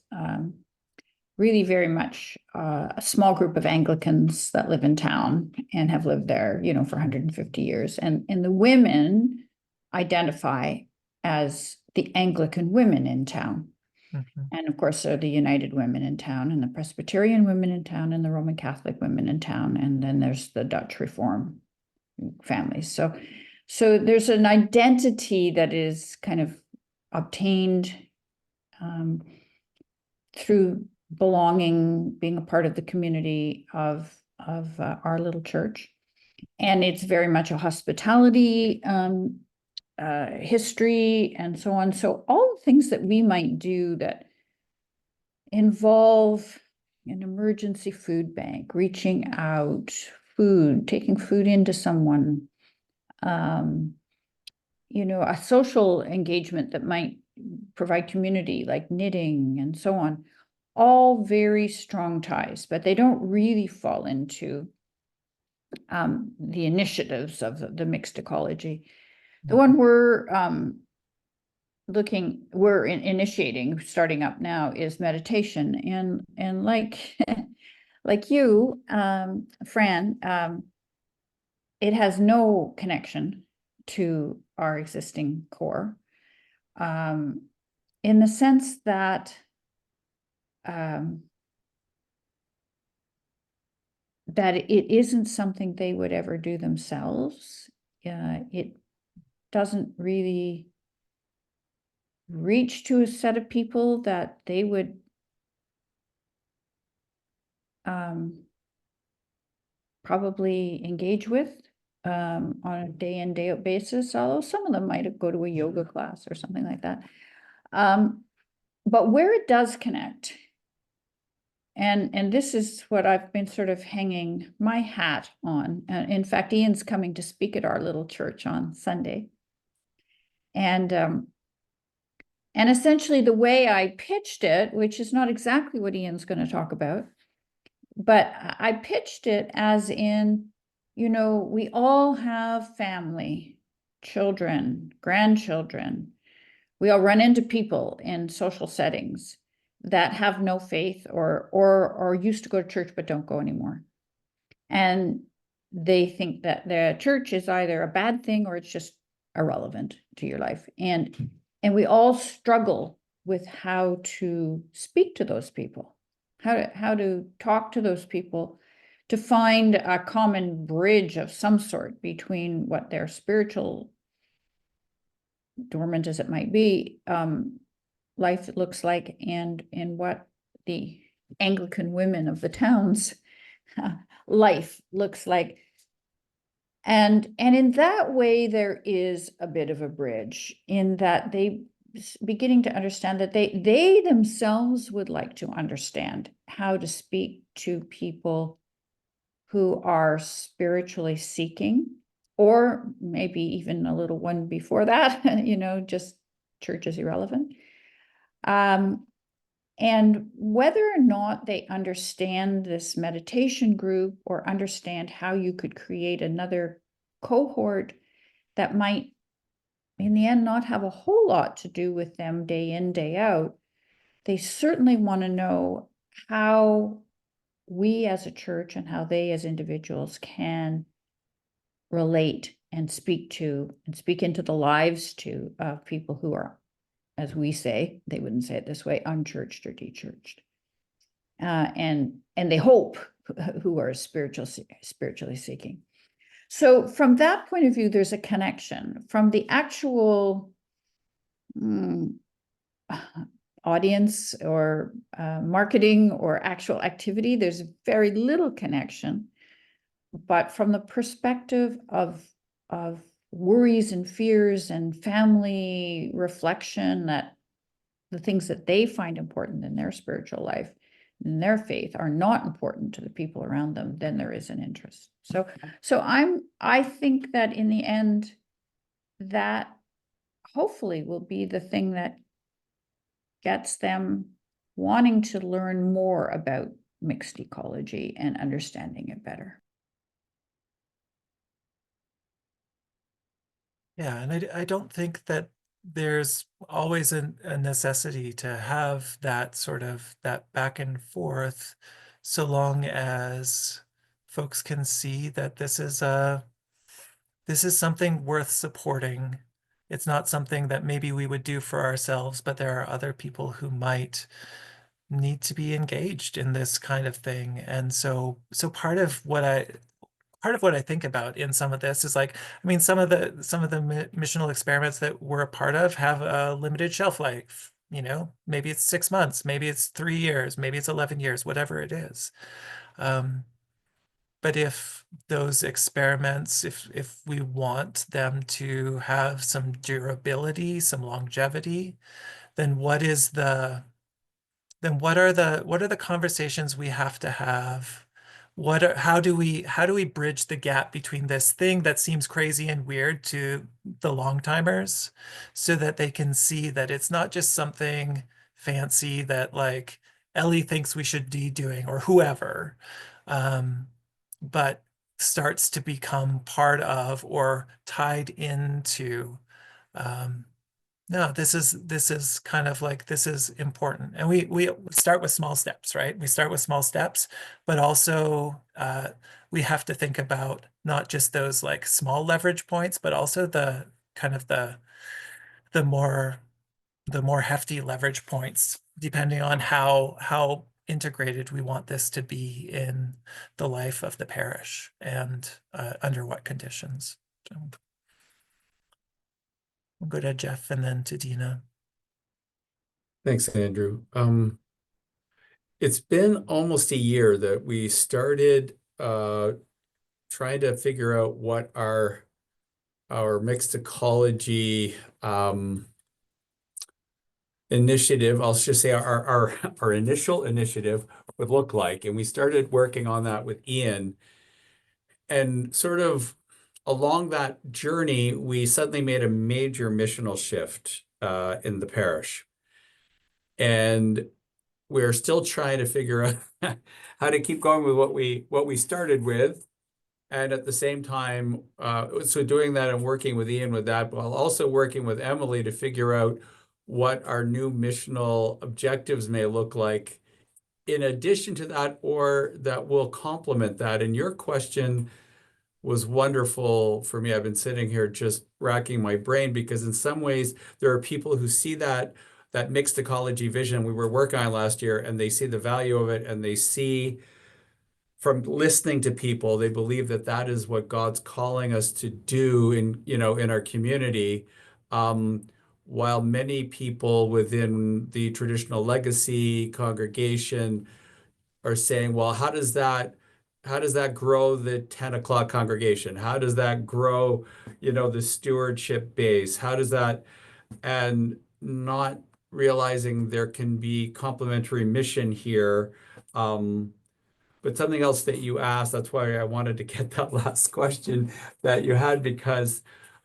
[SPEAKER 8] really very much a small group of Anglicans that live in town and have lived there, for 150 years. And the women identify as the Anglican women in town.
[SPEAKER 1] Mhm.
[SPEAKER 8] And of course, there are the United Women in town, and the Presbyterian women in town, and the Roman Catholic women in town. And then there's the Dutch Reform families. So there's an identity that is kind of obtained through belonging, being a part of the community of our little church, and it's very much a hospitality history and so on. So all the things that we might do that involve an emergency food bank, reaching out, food, taking food into someone, a social engagement that might provide community, like knitting and so on, all very strong ties, but they don't really fall into the initiatives of the mixed ecology. The one we're initiating, starting up now, is meditation, and like like you, Fran, it has no connection to our existing core, in the sense that that it isn't something they would ever do themselves. It doesn't really reach to a set of people that they would probably engage with on a day in, day out basis, although some of them might go to a yoga class or something like that. But where it does connect, and this is what I've been sort of hanging my hat on. In fact, Ian's coming to speak at our little church on Sunday. And essentially the way I pitched it, which is not exactly what Ian's going to talk about, but I pitched it as in, we all have family, children, grandchildren. We all run into people in social settings that have no faith or used to go to church but don't go anymore. And they think that the church is either a bad thing or it's just irrelevant to your life. And we all struggle with how to speak to those people, how to talk to those people, to find a common bridge of some sort between what their spiritual, dormant as it might be, life looks like, and what the Anglican women of the towns life looks like. And in that way, there is a bit of a bridge, in that they beginning to understand that they themselves would like to understand how to speak to people who are spiritually seeking, or maybe even a little one before that, just church is irrelevant. And whether or not they understand this meditation group, or understand how you could create another cohort that might, in the end, not have a whole lot to do with them day in, day out, they certainly want to know how we as a church and how they as individuals can relate and speak into the lives too of people who are, as we say, they wouldn't say it this way, unchurched or dechurched. And they hope who are spiritually seeking. So from that point of view, there's a connection. From the actual audience or marketing or actual activity, there's very little connection. But from the perspective of worries and fears and family reflection, that the things that they find important in their spiritual life, in their faith, are not important to the people around them, then there is an interest. So I think that in the end, that hopefully will be the thing that gets them wanting to learn more about mixed ecology and understanding it better.
[SPEAKER 1] Yeah, and I don't think that there's always a necessity to have that sort of that back and forth, so long as folks can see that this is something worth supporting. It's not something that maybe we would do for ourselves, but there are other people who might need to be engaged in this kind of thing. And so part of what I think about in some of this is like, I mean, some of the missional experiments that we're a part of have a limited shelf life. You know, maybe it's 6 months, maybe it's 3 years, maybe it's 11 years, whatever it is. But if those experiments, if we want them to have some durability, some longevity, then what are the conversations we have to have? How do we bridge the gap between this thing that seems crazy and weird to the long timers, so that they can see that it's not just something fancy that like Ellie thinks we should be doing, or whoever, but starts to become part of or tied into, no, this is kind of like, this is important. And we start with small steps, right? We start with small steps, but also we have to think about not just those like small leverage points, but also the kind of the more hefty leverage points, depending on how integrated we want this to be in the life of the parish, and under what conditions. So we'll go to Jeff and then to Dina.
[SPEAKER 6] Thanks, Andrew. It's been almost a year that we started trying to figure out what our mixed ecology initiative, I'll just say our initial initiative would look like. And we started working on that with Ian. And sort of along that journey, we suddenly made a major missional shift in the parish. And we're still trying to figure out how to keep going with what we started with. And at the same time, so doing that and working with Ian with that, while also working with Emily to figure out what our new missional objectives may look like in addition to that, or that will complement that. And your question was wonderful for me. I've been sitting here just racking my brain, because in some ways there are people who see that mixed ecology vision we were working on last year, and they see the value of it, and they see from listening to people, they believe that that is what God's calling us to do in our community. While many people within the traditional legacy congregation are saying, well, how does that grow the 10 o'clock congregation? How does that grow, the stewardship base? How does that, and not realizing there can be complementary mission here. But something else that you asked, that's why I wanted to get that last question that you had, because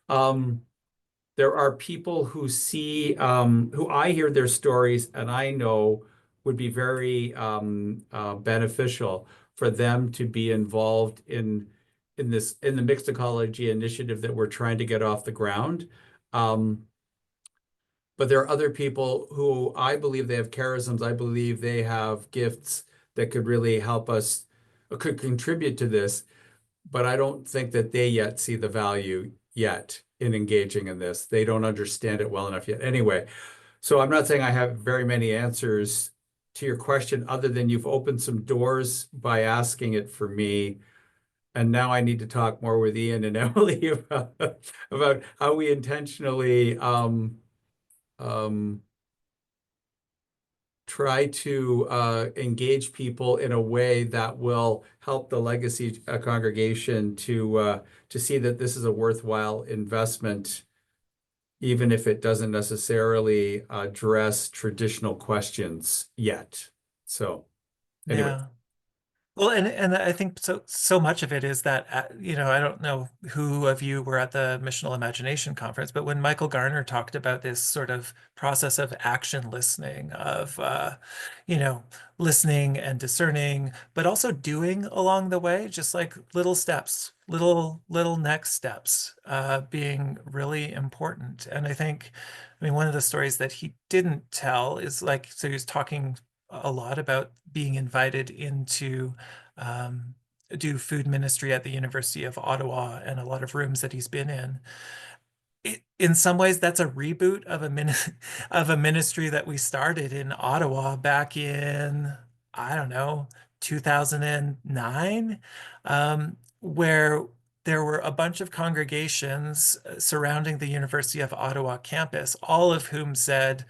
[SPEAKER 6] there are people who see, who I hear their stories and I know would be very beneficial for them to be involved in the mixed ecology initiative that we're trying to get off the ground. But there are other people who I believe they have charisms. I believe they have gifts that could really help us, could contribute to this. But I don't think that they yet see the value yet in engaging in this. They don't understand it well enough yet. Anyway, so I'm not saying I have very many answers to your question, other than you've opened some doors by asking it for me. And now I need to talk more with Ian and Emily about how we intentionally try to engage people in a way that will help the legacy congregation to see that this is a worthwhile investment, even if it doesn't necessarily address traditional questions yet. So anyway.
[SPEAKER 1] Yeah. Well, and I think so much of it is that, you know, I don't know who of you were at the Missional Imagination Conference, but when Michael Garner talked about this sort of process of action listening, of, you know, listening and discerning, but also doing along the way, just like little steps, little next steps, being really important. And I think, I mean, one of the stories that he didn't tell is like, so he was talking a lot about being invited into do food ministry at the University of Ottawa and a lot of rooms that he's been in. In some ways, that's a reboot of a ministry that we started in Ottawa back in, I don't know, 2009, where there were a bunch of congregations surrounding the University of Ottawa campus, all of whom said,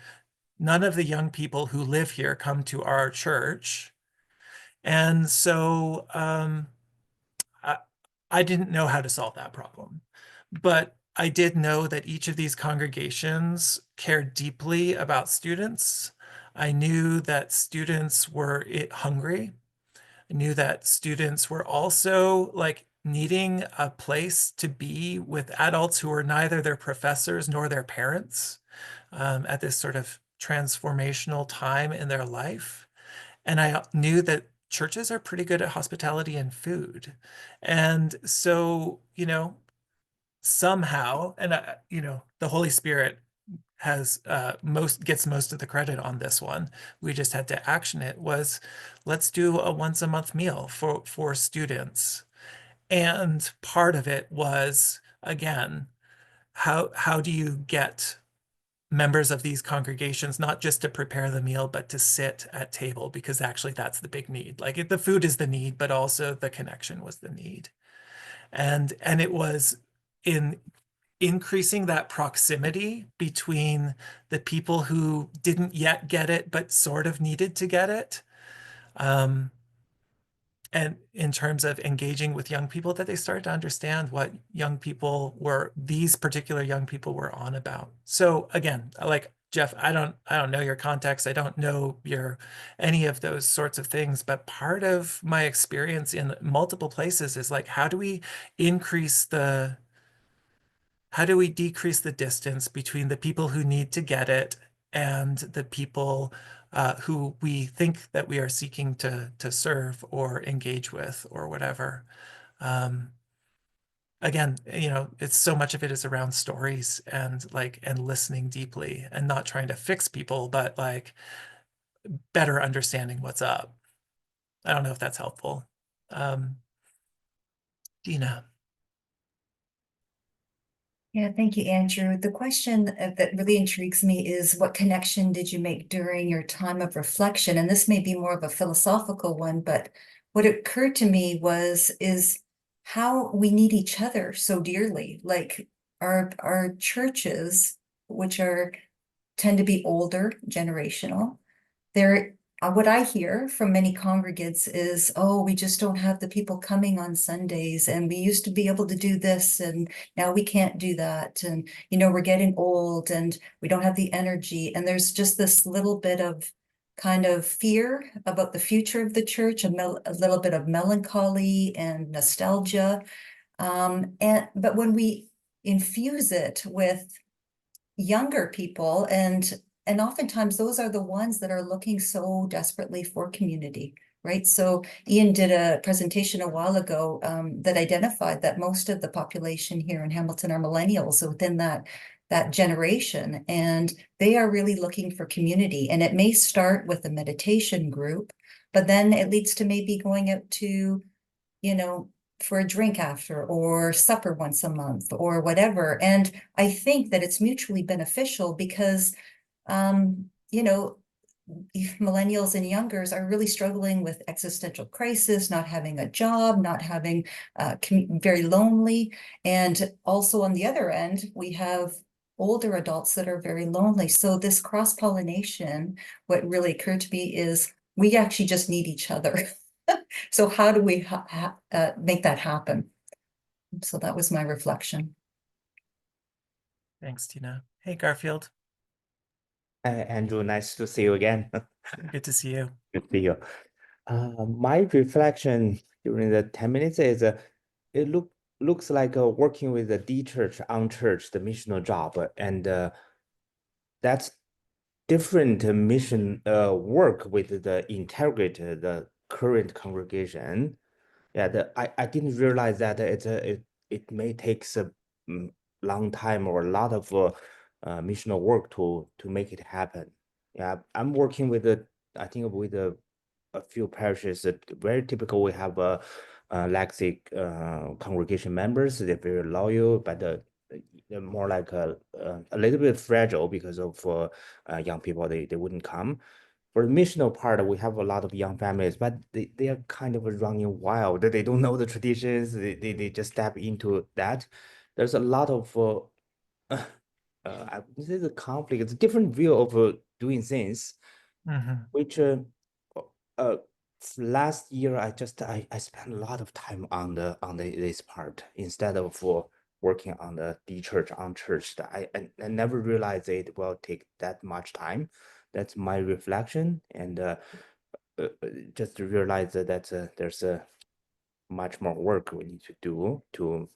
[SPEAKER 1] none of the young people who live here come to our church. And so I didn't know how to solve that problem, but I did know that each of these congregations cared deeply about students. I knew that students were hungry. I knew that students were also like needing a place to be with adults who were neither their professors nor their parents at this sort of transformational time in their life. And I knew that churches are pretty good at hospitality and food. And so, you know, somehow, and you know, the Holy Spirit has gets most of the credit on this one. We just had to action it. Was let's do a once a month meal for students. And part of it was, again, how do you get members of these congregations not just to prepare the meal, but to sit at table, because actually that's the big need. Like the food is the need, but also the connection was the need. And it was in increasing that proximity between the people who didn't yet get it, but sort of needed to get it. And in terms of engaging with young people, that they started to understand what these particular young people were on about. So again, like Jeff, I don't know your context. I don't know any of those sorts of things, but part of my experience in multiple places is like, how do we decrease the distance between the people who need to get it and the people who we think that we are seeking to serve or engage with or whatever. Again, you know, it's so much of it is around stories and listening deeply and not trying to fix people, but like better understanding what's up. I don't know if that's helpful. Dina.
[SPEAKER 5] Yeah, thank you, Andrew. The question that really intrigues me is, what connection did you make during your time of reflection? And this may be more of a philosophical one, but what occurred to me is how we need each other so dearly. Like our churches, which tend to be older, generational, they're what I hear from many congregants is, oh, we just don't have the people coming on Sundays, and we used to be able to do this, and now we can't do that. And, you know, we're getting old and we don't have the energy. And there's just this little bit of kind of fear about the future of the church, a little bit of melancholy and nostalgia. But when we infuse it with younger people, and oftentimes those are the ones that are looking so desperately for community, right? So Ian did a presentation a while ago that identified that most of the population here in Hamilton are millennials within that generation, and they are really looking for community. And it may start with a meditation group, but then it leads to maybe going out to, you know, for a drink after, or supper once a month, or whatever. And I think that it's mutually beneficial because, you know, millennials and youngers are really struggling with existential crisis, not having a job, not having very lonely. And also on the other end, we have older adults that are very lonely. So this cross-pollination, what really occurred to me is we actually just need each other. So how do we make that happen? So that was my reflection.
[SPEAKER 1] Thanks, Tina. Hey, Garfield.
[SPEAKER 9] Andrew, nice to see you again.
[SPEAKER 1] Good to see you.
[SPEAKER 9] Good to see you. My reflection during the 10 minutes is it looks like working with the D-church, unchurched, the missional job, and that's different mission work with the integrate the current congregation. Yeah, I didn't realize that it may take a long time or a lot of missional work to make it happen. Yeah, I'm working with I think with a few parishes that very typical. We have legacy congregation members. They're very loyal, but they're more like a little bit fragile because of young people. They wouldn't come. For the missional part, we have a lot of young families, but they are kind of running wild. They don't know the traditions. They just step into that. There's a lot of I would say the conflict. It's a different view of doing things, which last year I spent a lot of time on this part instead of working on the D-church, unchurched. I never realized it will take that much time. That's my reflection, and just to realize that there's much more work we need to do to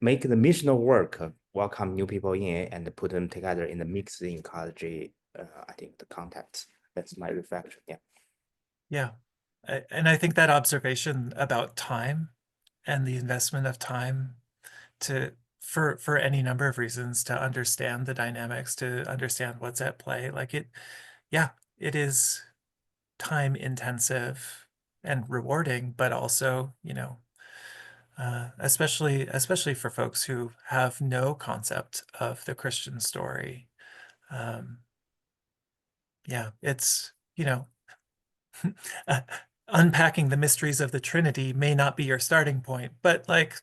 [SPEAKER 9] make the missional work, welcome new people in and put them together in the mixed ecology. I think the context. That's my reflection. Yeah.
[SPEAKER 1] Yeah. And I think that observation about time and the investment of time for any number of reasons to understand the dynamics, to understand what's at play, like it is time intensive and rewarding, but also, especially for folks who have no concept of the Christian story. Yeah, it's, unpacking the mysteries of the Trinity may not be your starting point, but like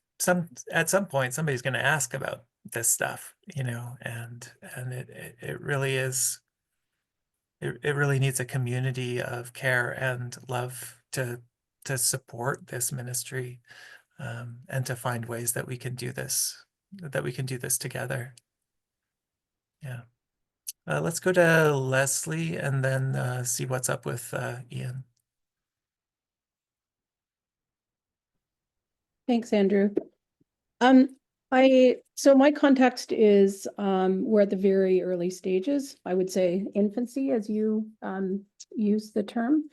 [SPEAKER 1] at some point somebody's going to ask about this stuff, and it really is. It really needs a community of care and love to support this ministry, and to find ways that we can do this together. Yeah. Let's go to Leslie and then see what's up with Ian.
[SPEAKER 10] Thanks, Andrew. So my context is we're at the very early stages, I would say infancy, as you use the term.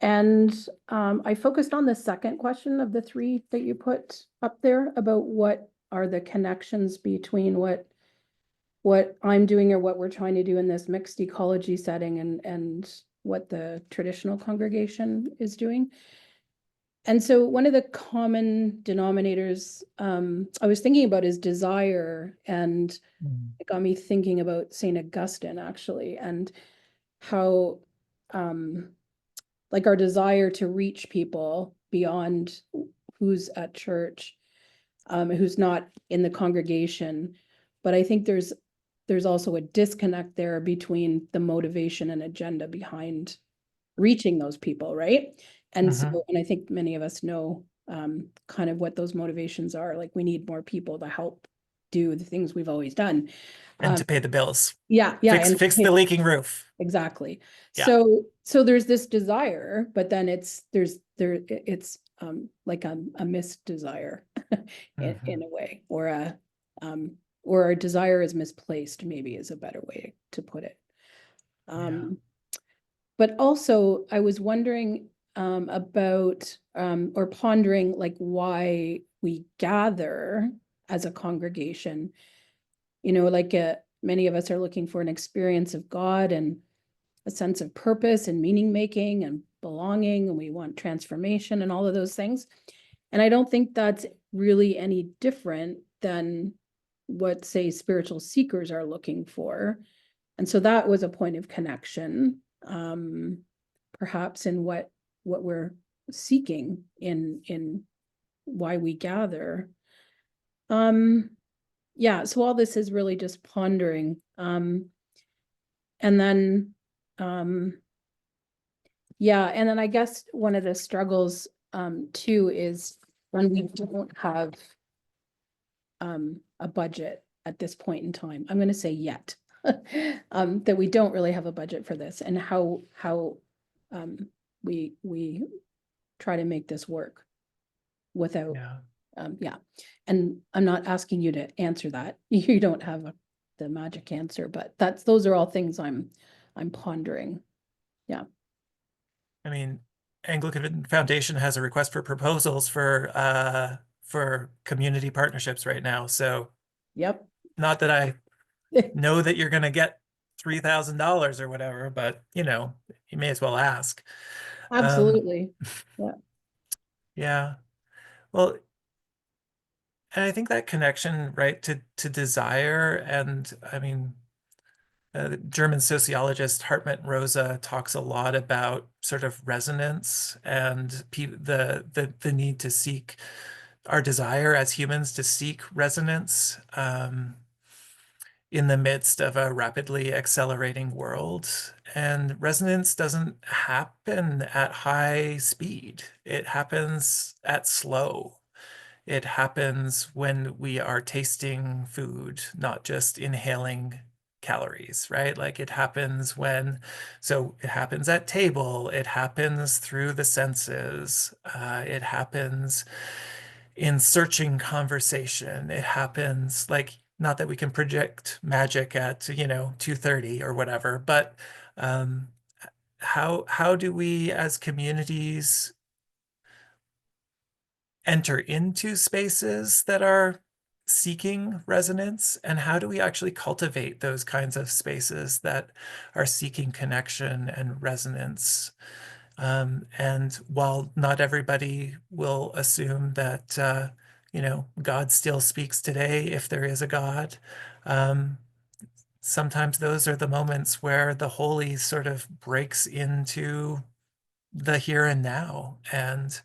[SPEAKER 10] And I focused on the second question of the three that you put up there about what are the connections between what I'm doing or what we're trying to do in this mixed ecology setting and what the traditional congregation is doing. And so one of the common denominators I was thinking about is desire, and it got me thinking about St. Augustine actually, and how like our desire to reach people beyond who's at church, who's not in the congregation. But I think there's also a disconnect there between the motivation and agenda behind reaching those people, right? And so, and I think many of us know kind of what those motivations are. Like, we need more people to help do the things we've always done.
[SPEAKER 1] And to pay the bills.
[SPEAKER 10] Yeah.
[SPEAKER 1] Fix the leaking roof.
[SPEAKER 10] Exactly.
[SPEAKER 1] Yeah.
[SPEAKER 10] So there's this desire, but then it's like a missed desire in a way, or our desire is misplaced, maybe is a better way to put it. But also I was wondering about or pondering like why we gather as a congregation, like many of us are looking for an experience of God and a sense of purpose and meaning making and belonging, and we want transformation and all of those things. And I don't think that's really any different than what, say, spiritual seekers are looking for. And so that was a point of connection, perhaps in what we're seeking in why we gather. Yeah, so all this is really just pondering. And then, yeah, and then I guess one of the struggles too is when we don't have a budget at this point in time. I'm going to say yet, that we don't really have a budget for this, and how we try to make this work without yeah. And I'm not asking you to answer that. You don't have the magic answer, but those are all things I'm pondering. Yeah.
[SPEAKER 1] I mean, Anglican Foundation has a request for proposals for community partnerships right now. So
[SPEAKER 10] Yep.
[SPEAKER 1] not that I know that you're going to get $3,000 or whatever, but you know, you may as well ask.
[SPEAKER 10] Absolutely. Yeah.
[SPEAKER 1] Yeah. Well, and I think that connection, right, to desire, and I mean, the German sociologist Hartmut Rosa talks a lot about sort of resonance and the need to seek our desire as humans to seek resonance in the midst of a rapidly accelerating world. And resonance doesn't happen at high speed. It happens at slow. It happens when we are tasting food, not just inhaling calories, right? Like it happens so it happens at table, it happens through the senses, it happens in searching conversation, it happens like, not that we can project magic at, 2:30 or whatever, but how do we as communities enter into spaces that are seeking resonance, and how do we actually cultivate those kinds of spaces that are seeking connection and resonance? And while not everybody will assume that God still speaks today, if there is a God, sometimes those are the moments where the holy sort of breaks into the here and now, and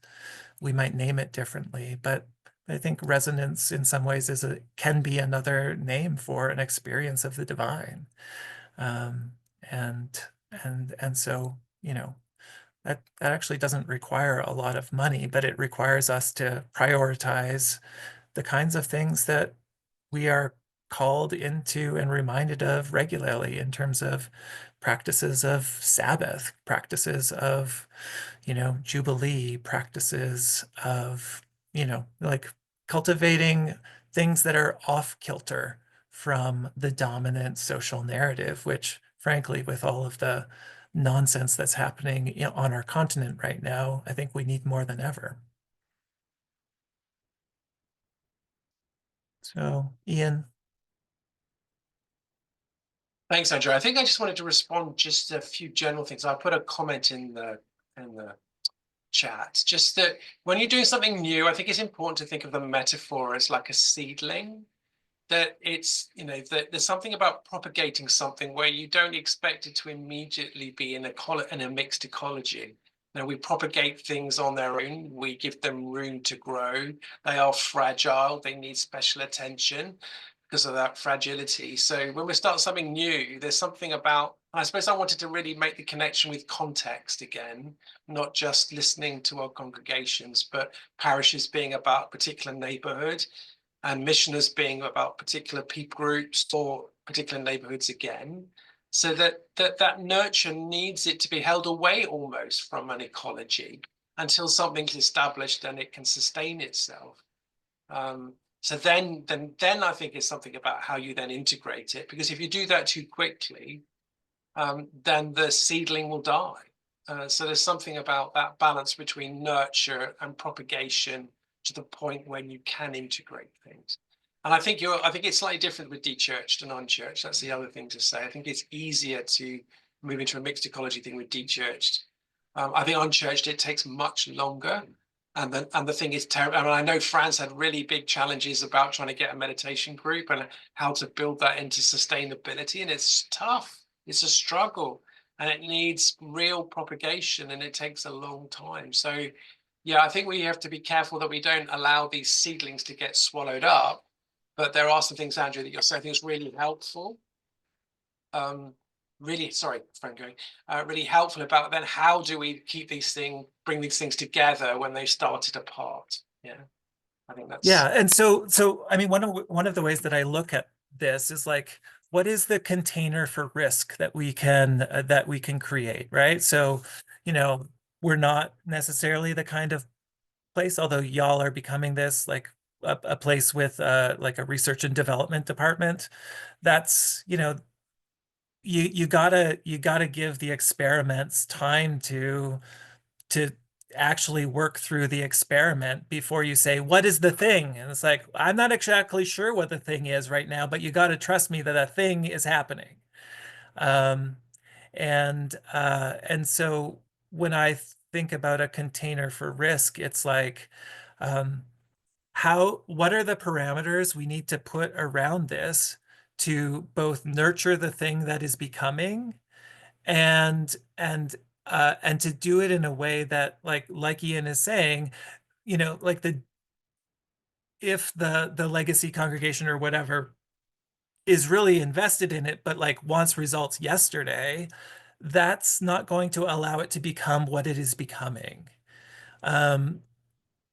[SPEAKER 1] we might name it differently, but I think resonance in some ways can be another name for an experience of the divine. And so, that actually doesn't require a lot of money, but it requires us to prioritize the kinds of things that we are called into and reminded of regularly in terms of practices of Sabbath, practices of, Jubilee, practices of, like cultivating things that are off kilter from the dominant social narrative, which frankly, with all of the nonsense that's happening on our continent right now, I think we need more than ever. So, Ian.
[SPEAKER 2] Thanks, Andrew. I think I just wanted to respond just a few general things. I put a comment in the chat, just that when you're doing something new, I think it's important to think of the metaphor as like a seedling. That it's, that there's something about propagating something where you don't expect it to immediately be in a mixed ecology. We propagate things on their own. We give them room to grow. They are fragile. They need special attention because of that fragility. So when we start something new, there's something about, I suppose I wanted to really make the connection with context again, not just listening to our congregations, but parishes being about a particular neighborhood and missioners being about particular people groups or particular neighborhoods again. So that nurture needs it to be held away almost from an ecology until something's established and it can sustain itself. So then I think it's something about how you then integrate it, because if you do that too quickly, then the seedling will die. So there's something about that balance between nurture and propagation to the point when you can integrate things. And I think it's slightly different with de-churched and unchurched. That's the other thing to say. I think it's easier to move into a mixed ecology thing with de-churched. I think unchurched, it takes much longer. And the thing is terrible. I mean, I know France had really big challenges about trying to get a meditation group and how to build that into sustainability. And it's tough. it's a struggle, and it needs real propagation, and it takes a long time. So yeah, I think we have to be careful that we don't allow these seedlings to get swallowed up. But there are some things, Andrew, that you're saying I think is really helpful. Really, sorry, phone going. Really helpful about then how do we keep these things, bring these things together when they started apart? Yeah, I think that's
[SPEAKER 1] Yeah, and so I mean, one of the ways that I look at this is like, what is the container for risk that we can create, right? So, you know, we're not necessarily the kind of place, although y'all are becoming this, like a place with like a research and development department. That's, you know, you gotta give the experiments time to actually work through the experiment before you say, what is the thing? And it's like, I'm not exactly sure what the thing is right now, but you got to trust me that a thing is happening. Um, and so when I think about a container for risk, it's like, um, what are the parameters we need to put around this to both nurture the thing that is becoming and to do it in a way that like Ian is saying, you know, like if the legacy congregation or whatever is really invested in it, but like wants results yesterday, that's not going to allow it to become what it is becoming. Um,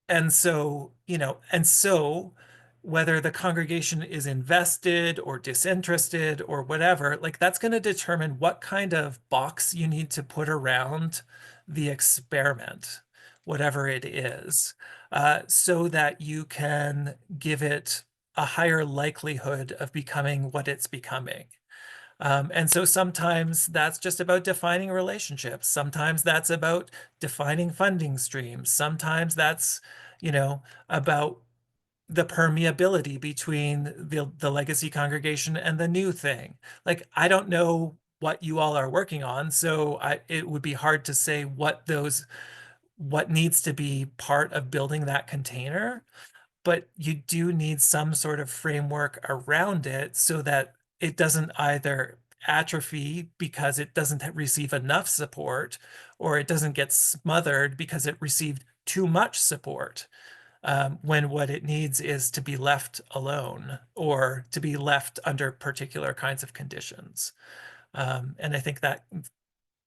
[SPEAKER 1] and so, you know, and so whether the congregation is invested or disinterested or whatever, like that's going to determine what kind of box you need to put around the experiment, whatever it is, so that you can give it a higher likelihood of becoming what it's becoming. And so sometimes that's just about defining relationships. Sometimes that's about defining funding streams. Sometimes that's, you know, about the permeability between the legacy congregation and the new thing. Like, I don't know what you all are working on, so it would be hard to say what needs to be part of building that container, but you do need some sort of framework around it so that it doesn't either atrophy because it doesn't receive enough support, or it doesn't get smothered because it received too much support, when what it needs is to be left alone or to be left under particular kinds of conditions. And I think that,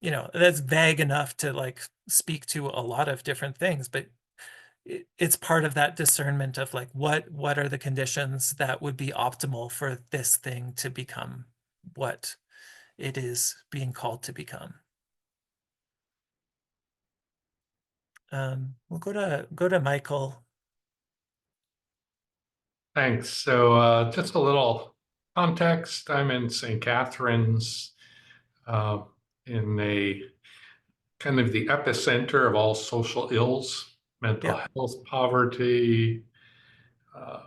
[SPEAKER 1] you know, that's vague enough to like speak to a lot of different things, but it's part of that discernment of like what are the conditions that would be optimal for this thing to become what it is being called to become. We'll go to Michael.
[SPEAKER 4] Thanks. So just a little context. I'm in St. Catharines, uh, in a kind of the epicenter of all social ills, mental
[SPEAKER 1] Yeah.
[SPEAKER 4] health, poverty, uh,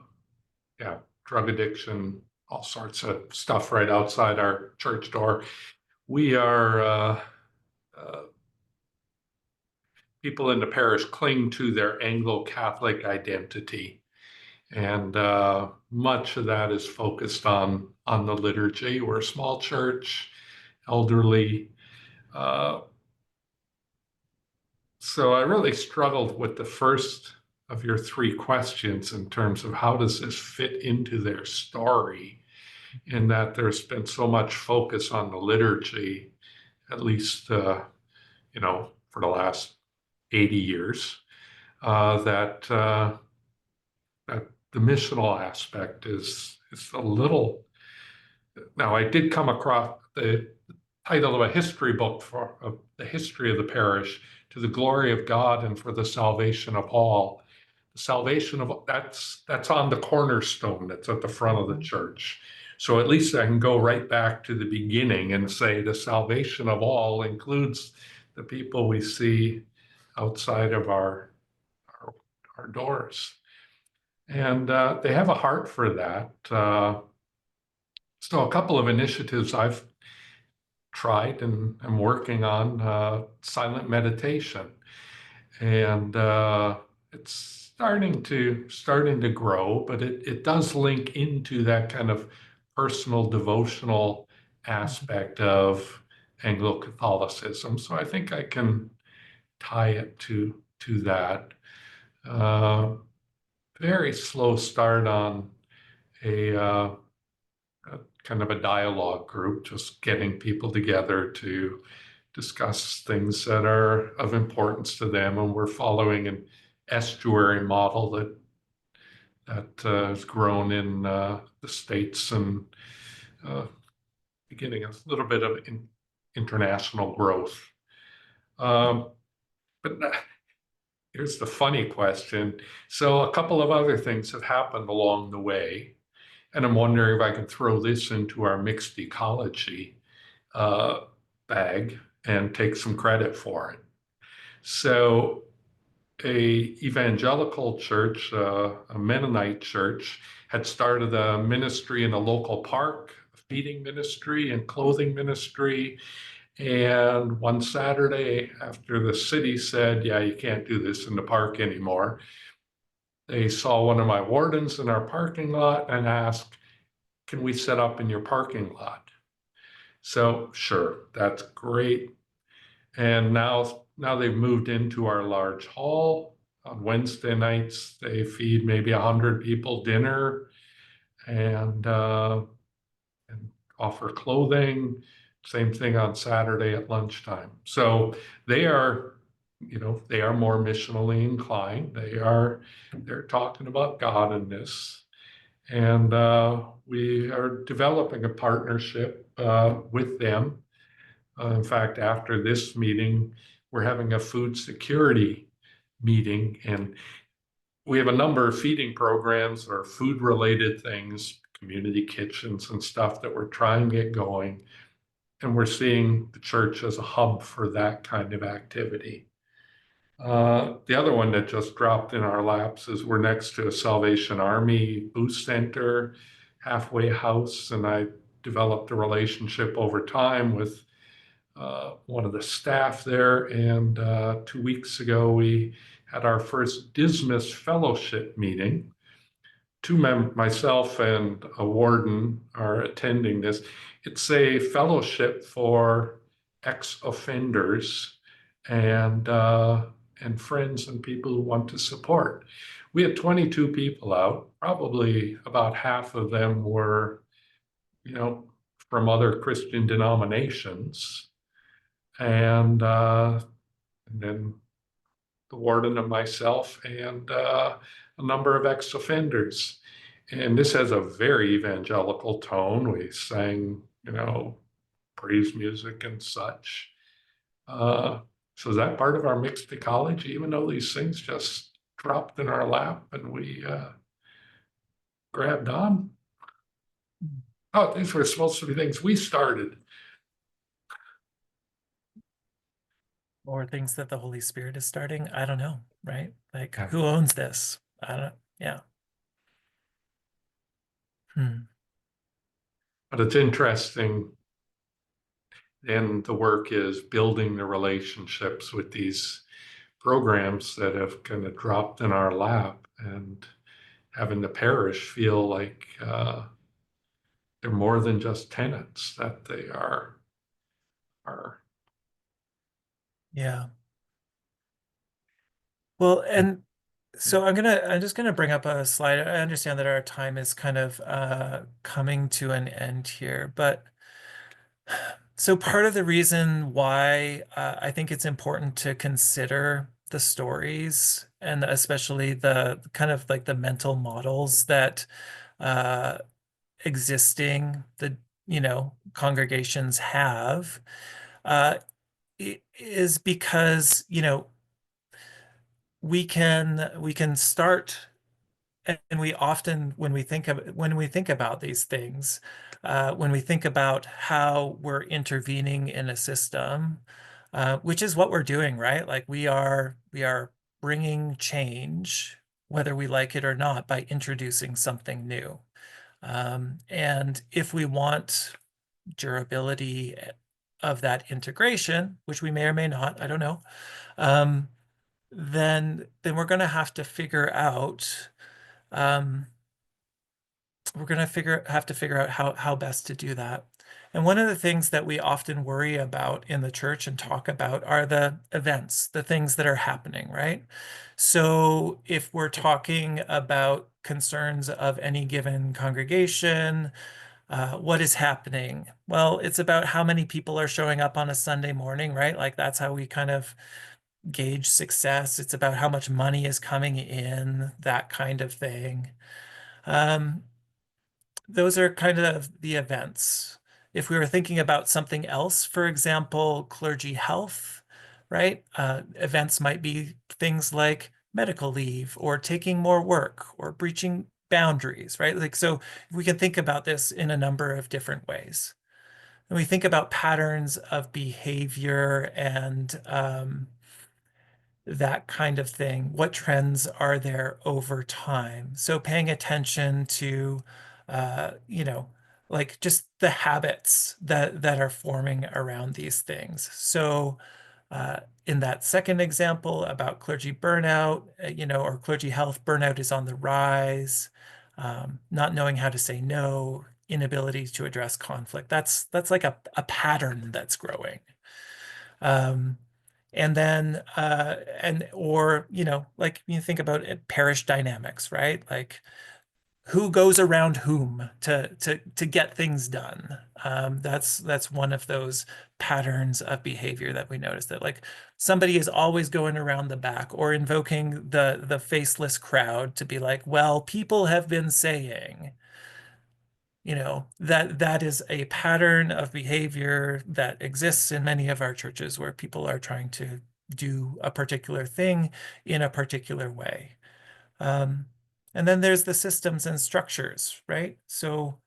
[SPEAKER 4] yeah, drug addiction, all sorts of stuff right outside our church door. We are people in the parish cling to their Anglo-Catholic identity. And much of that is focused on the liturgy. We're a small church, elderly. So I really struggled with the first of your three questions in terms of how does this fit into their story, in that there's been so much focus on the liturgy, at least, you know, for the last 80 years, that the missional aspect is a little. Now, I did come across the title of a history book of the history of the parish, To the Glory of God and for the Salvation of All. The salvation of that's on the cornerstone that's at the front of the church. So at least I can go right back to the beginning and say the salvation of all includes the people we see outside of our doors. And they have a heart for that. So a couple of initiatives I've tried and I'm working on, silent meditation, and it's starting to grow, but it does link into that kind of personal devotional aspect of Anglo-Catholicism. So I think I can tie it to that. Very slow start on a kind of a dialogue group, just getting people together to discuss things that are of importance to them. And we're following an estuary model that has grown in the States and beginning a little bit of international growth. But here's the funny question. So a couple of other things have happened along the way. And I'm wondering if I can throw this into our mixed ecology bag and take some credit for it. So a evangelical church, a Mennonite church, had started a ministry in a local park, a feeding ministry and clothing ministry. And one Saturday, after the city said, yeah, you can't do this in the park anymore, they saw one of my wardens in our parking lot and asked, can we set up in your parking lot? So sure, that's great. And now they've moved into our large hall. On Wednesday nights, they feed maybe 100 people dinner and offer clothing. Same thing on Saturday at lunchtime. So they are, they are more missionally inclined. They're talking about God in this. And we are developing a partnership with them. In fact, after this meeting, we're having a food security meeting, and we have a number of feeding programs or food-related things, community kitchens and stuff that we're trying to get going. And we're seeing the church as a hub for that kind of activity. The other one that just dropped in our laps is we're next to a Salvation Army booth center, halfway house, and I developed a relationship over time with one of the staff there. And 2 weeks ago, we had our first Dismas Fellowship meeting. Myself and a warden are attending this. It's a fellowship for ex-offenders and friends and people who want to support. We had 22 people out. Probably about half of them were, from other Christian denominations. And then the warden and myself and a number of ex-offenders. And this has a very evangelical tone. We sang, praise music and such. So is that part of our mixed ecology, even though these things just dropped in our lap and we grabbed on? Oh, these were supposed to be things we started.
[SPEAKER 1] Or things that the Holy Spirit is starting. I don't know, right? Like, who owns this? I don't, yeah.
[SPEAKER 4] But it's interesting. And the work is building the relationships with these programs that have kind of dropped in our lap and having the parish feel like they're more than just tenants, that they are.
[SPEAKER 1] Yeah. Well, and so I'm just gonna bring up a slide. I understand that our time is kind of coming to an end here, but so part of the reason why I think it's important to consider the stories and especially the kind of like the mental models that existing congregations have is because we can start, and we often when we think about these things, when we think about how we're intervening in a system, which is what we're doing, right? Like we are bringing change, whether we like it or not, by introducing something new. And if we want durability of that integration, which we may or may not, I don't know, then we're going to have to figure out have to figure out how best to do that. And one of the things that we often worry about in the church and talk about are the events, the things that are happening, right? So if we're talking about concerns of any given congregation, what is happening? Well, it's about how many people are showing up on a Sunday morning, right? Like that's how we kind of gauge success. It's about how much money is coming in, that kind of thing. Those are kind of the events. If we were thinking about something else, for example, clergy health, right? Events might be things like medical leave or taking more work or breaching boundaries, right? Like, so we can think about this in a number of different ways. And we think about patterns of behavior and that kind of thing. What trends are there over time? So paying attention to, like just the habits that are forming around these things. So in that second example about clergy burnout, or clergy health, burnout is on the rise, not knowing how to say no, inability to address conflict. That's like a pattern that's growing. And then like you think about parish dynamics, right? Like who goes around whom to get things done. That's one of those patterns of behavior that we notice, that like somebody is always going around the back or invoking the faceless crowd to be like, well, people have been saying, that is a pattern of behavior that exists in many of our churches where people are trying to do a particular thing in a particular way. And then there's the systems and structures, right? So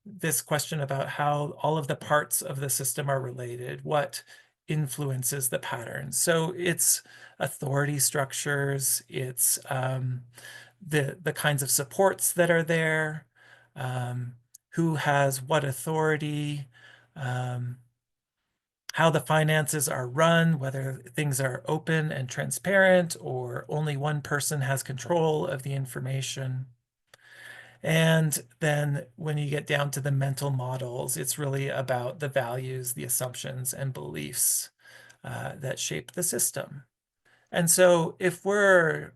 [SPEAKER 1] this question about how all of the parts of the system are related, what influences the patterns. So it's authority structures, it's the kinds of supports that are there, who has what authority, how the finances are run, whether things are open and transparent or only one person has control of the information. And then when you get down to the mental models, it's really about the values, the assumptions, and beliefs that shape the system. And so if we're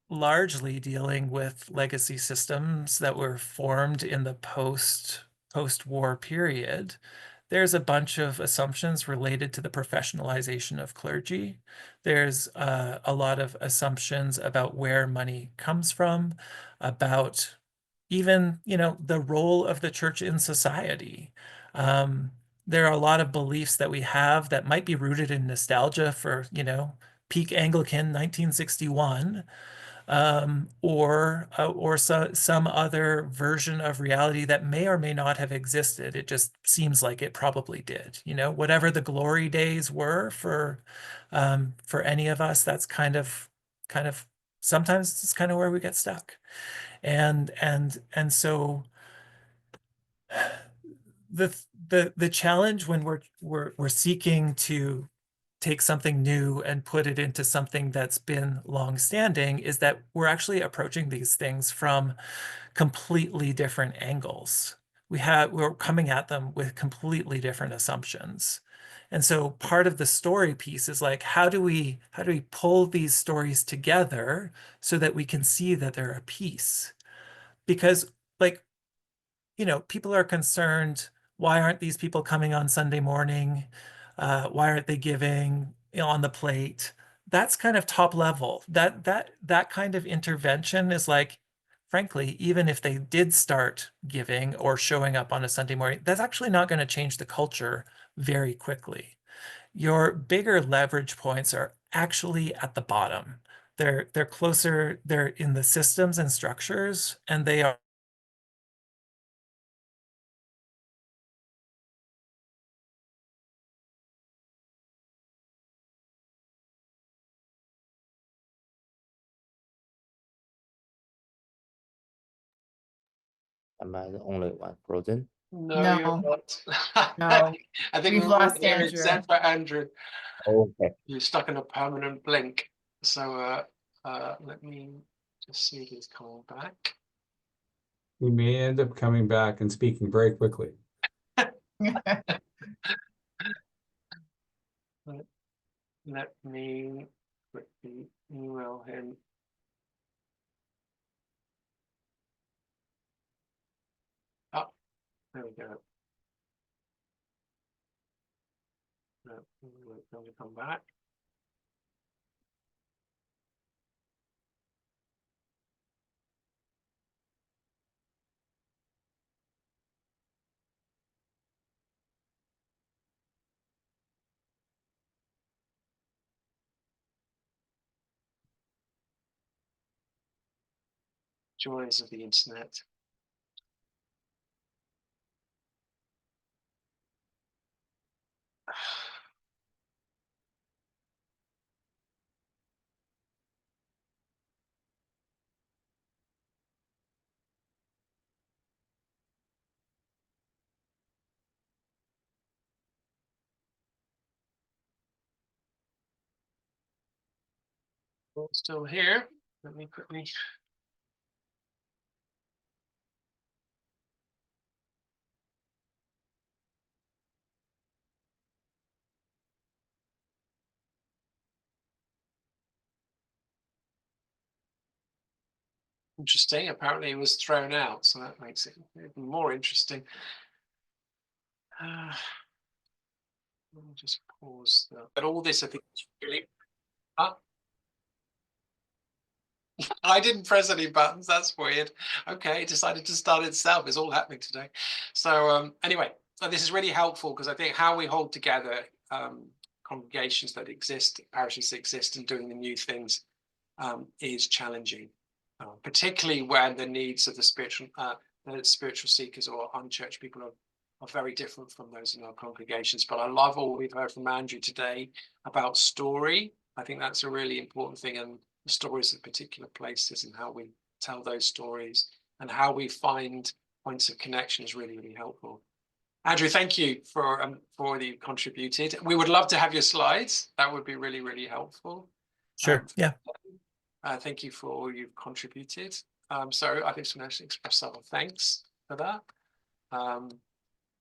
[SPEAKER 1] largely dealing with legacy systems that were formed in the post-war period, there's a bunch of assumptions related to the professionalization of clergy. There's a lot of assumptions about where money comes from, about even, the role of the church in society. There are a lot of beliefs that we have that might be rooted in nostalgia for, peak Anglican 1961, or some other version of reality that may or may not have existed. It just seems like it probably did. Whatever the glory days were for any of us, that's kind of sometimes it's kind of where we get stuck. And so the challenge when we're seeking to take something new and put it into something that's been long-standing is that we're actually approaching these things from completely different angles. We're coming at them with completely different assumptions. And so part of the story piece is like, how do we pull these stories together so that we can see that they're a piece? Because like, people are concerned, why aren't these people coming on Sunday morning? Why aren't they giving, on the plate? That's kind of top level. That kind of intervention is like, frankly, even if they did start giving or showing up on a Sunday morning, that's actually not going to change the culture very quickly. Your bigger leverage points are actually at the bottom. They're closer, they're in the systems and structures, and they are
[SPEAKER 9] Am I the only one frozen?
[SPEAKER 2] No, you're
[SPEAKER 8] No,
[SPEAKER 2] not.
[SPEAKER 8] no,
[SPEAKER 2] I think
[SPEAKER 8] we've
[SPEAKER 2] we're all
[SPEAKER 8] lost
[SPEAKER 2] here
[SPEAKER 8] Andrew.
[SPEAKER 2] except for Andrew.
[SPEAKER 9] Okay.
[SPEAKER 2] You're stuck in a permanent blink. So let me just see if he's coming back.
[SPEAKER 6] We may end up coming back and speaking very quickly.
[SPEAKER 2] Let me quickly email him. Oh, there we go. No, we're going to come back. Joys of the internet. We're still here. Let me quickly. Interesting. Apparently it was thrown out, so that makes it even more interesting. Let me just pause that. But all this, I think, is really. I didn't press any buttons. That's weird. Okay, it decided to start itself. It's all happening today. So anyway, so this is really helpful because I think how we hold together congregations that exist, parishes that exist, and doing the new things is challenging, particularly when the needs of the spiritual seekers or unchurched people are very different from those in our congregations. But I love all we've heard from Andrew today about story. I think that's a really important thing, and the stories of particular places and how we tell those stories and how we find points of connection is really, really helpful. Andrew, thank you for the you contributed. We would love to have your slides. That would be really, really helpful.
[SPEAKER 1] Sure. Yeah.
[SPEAKER 2] Thank you for all you've contributed. So I just want to express our thanks for that. And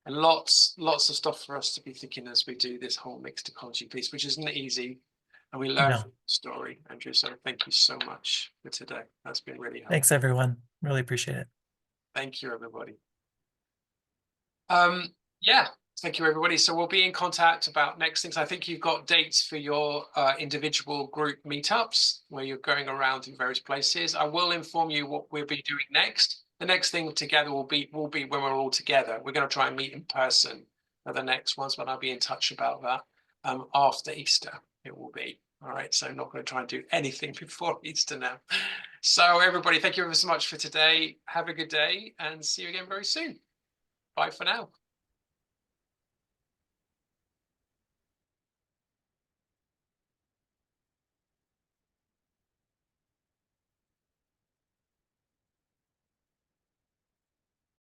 [SPEAKER 2] lots of stuff for us to be thinking as we do this whole mixed ecology piece, which isn't easy. And we learn from the story, Andrew. So thank you so much for today. That's been really helpful.
[SPEAKER 1] Thanks, everyone. Really appreciate it.
[SPEAKER 2] Thank you, everybody. Yeah, thank you, everybody. So we'll be in contact about next things. I think you've got dates for your individual group meetups where you're going around in various places. I will inform you what we'll be doing next. The next thing together will be when we're all together. We're going to try and meet in person for the next ones, but I'll be in touch about that after Easter. It will be. All right. So I'm not going to try and do anything before Easter now. So everybody, thank you ever so much for today. Have a good day and see you again very soon. Bye for now.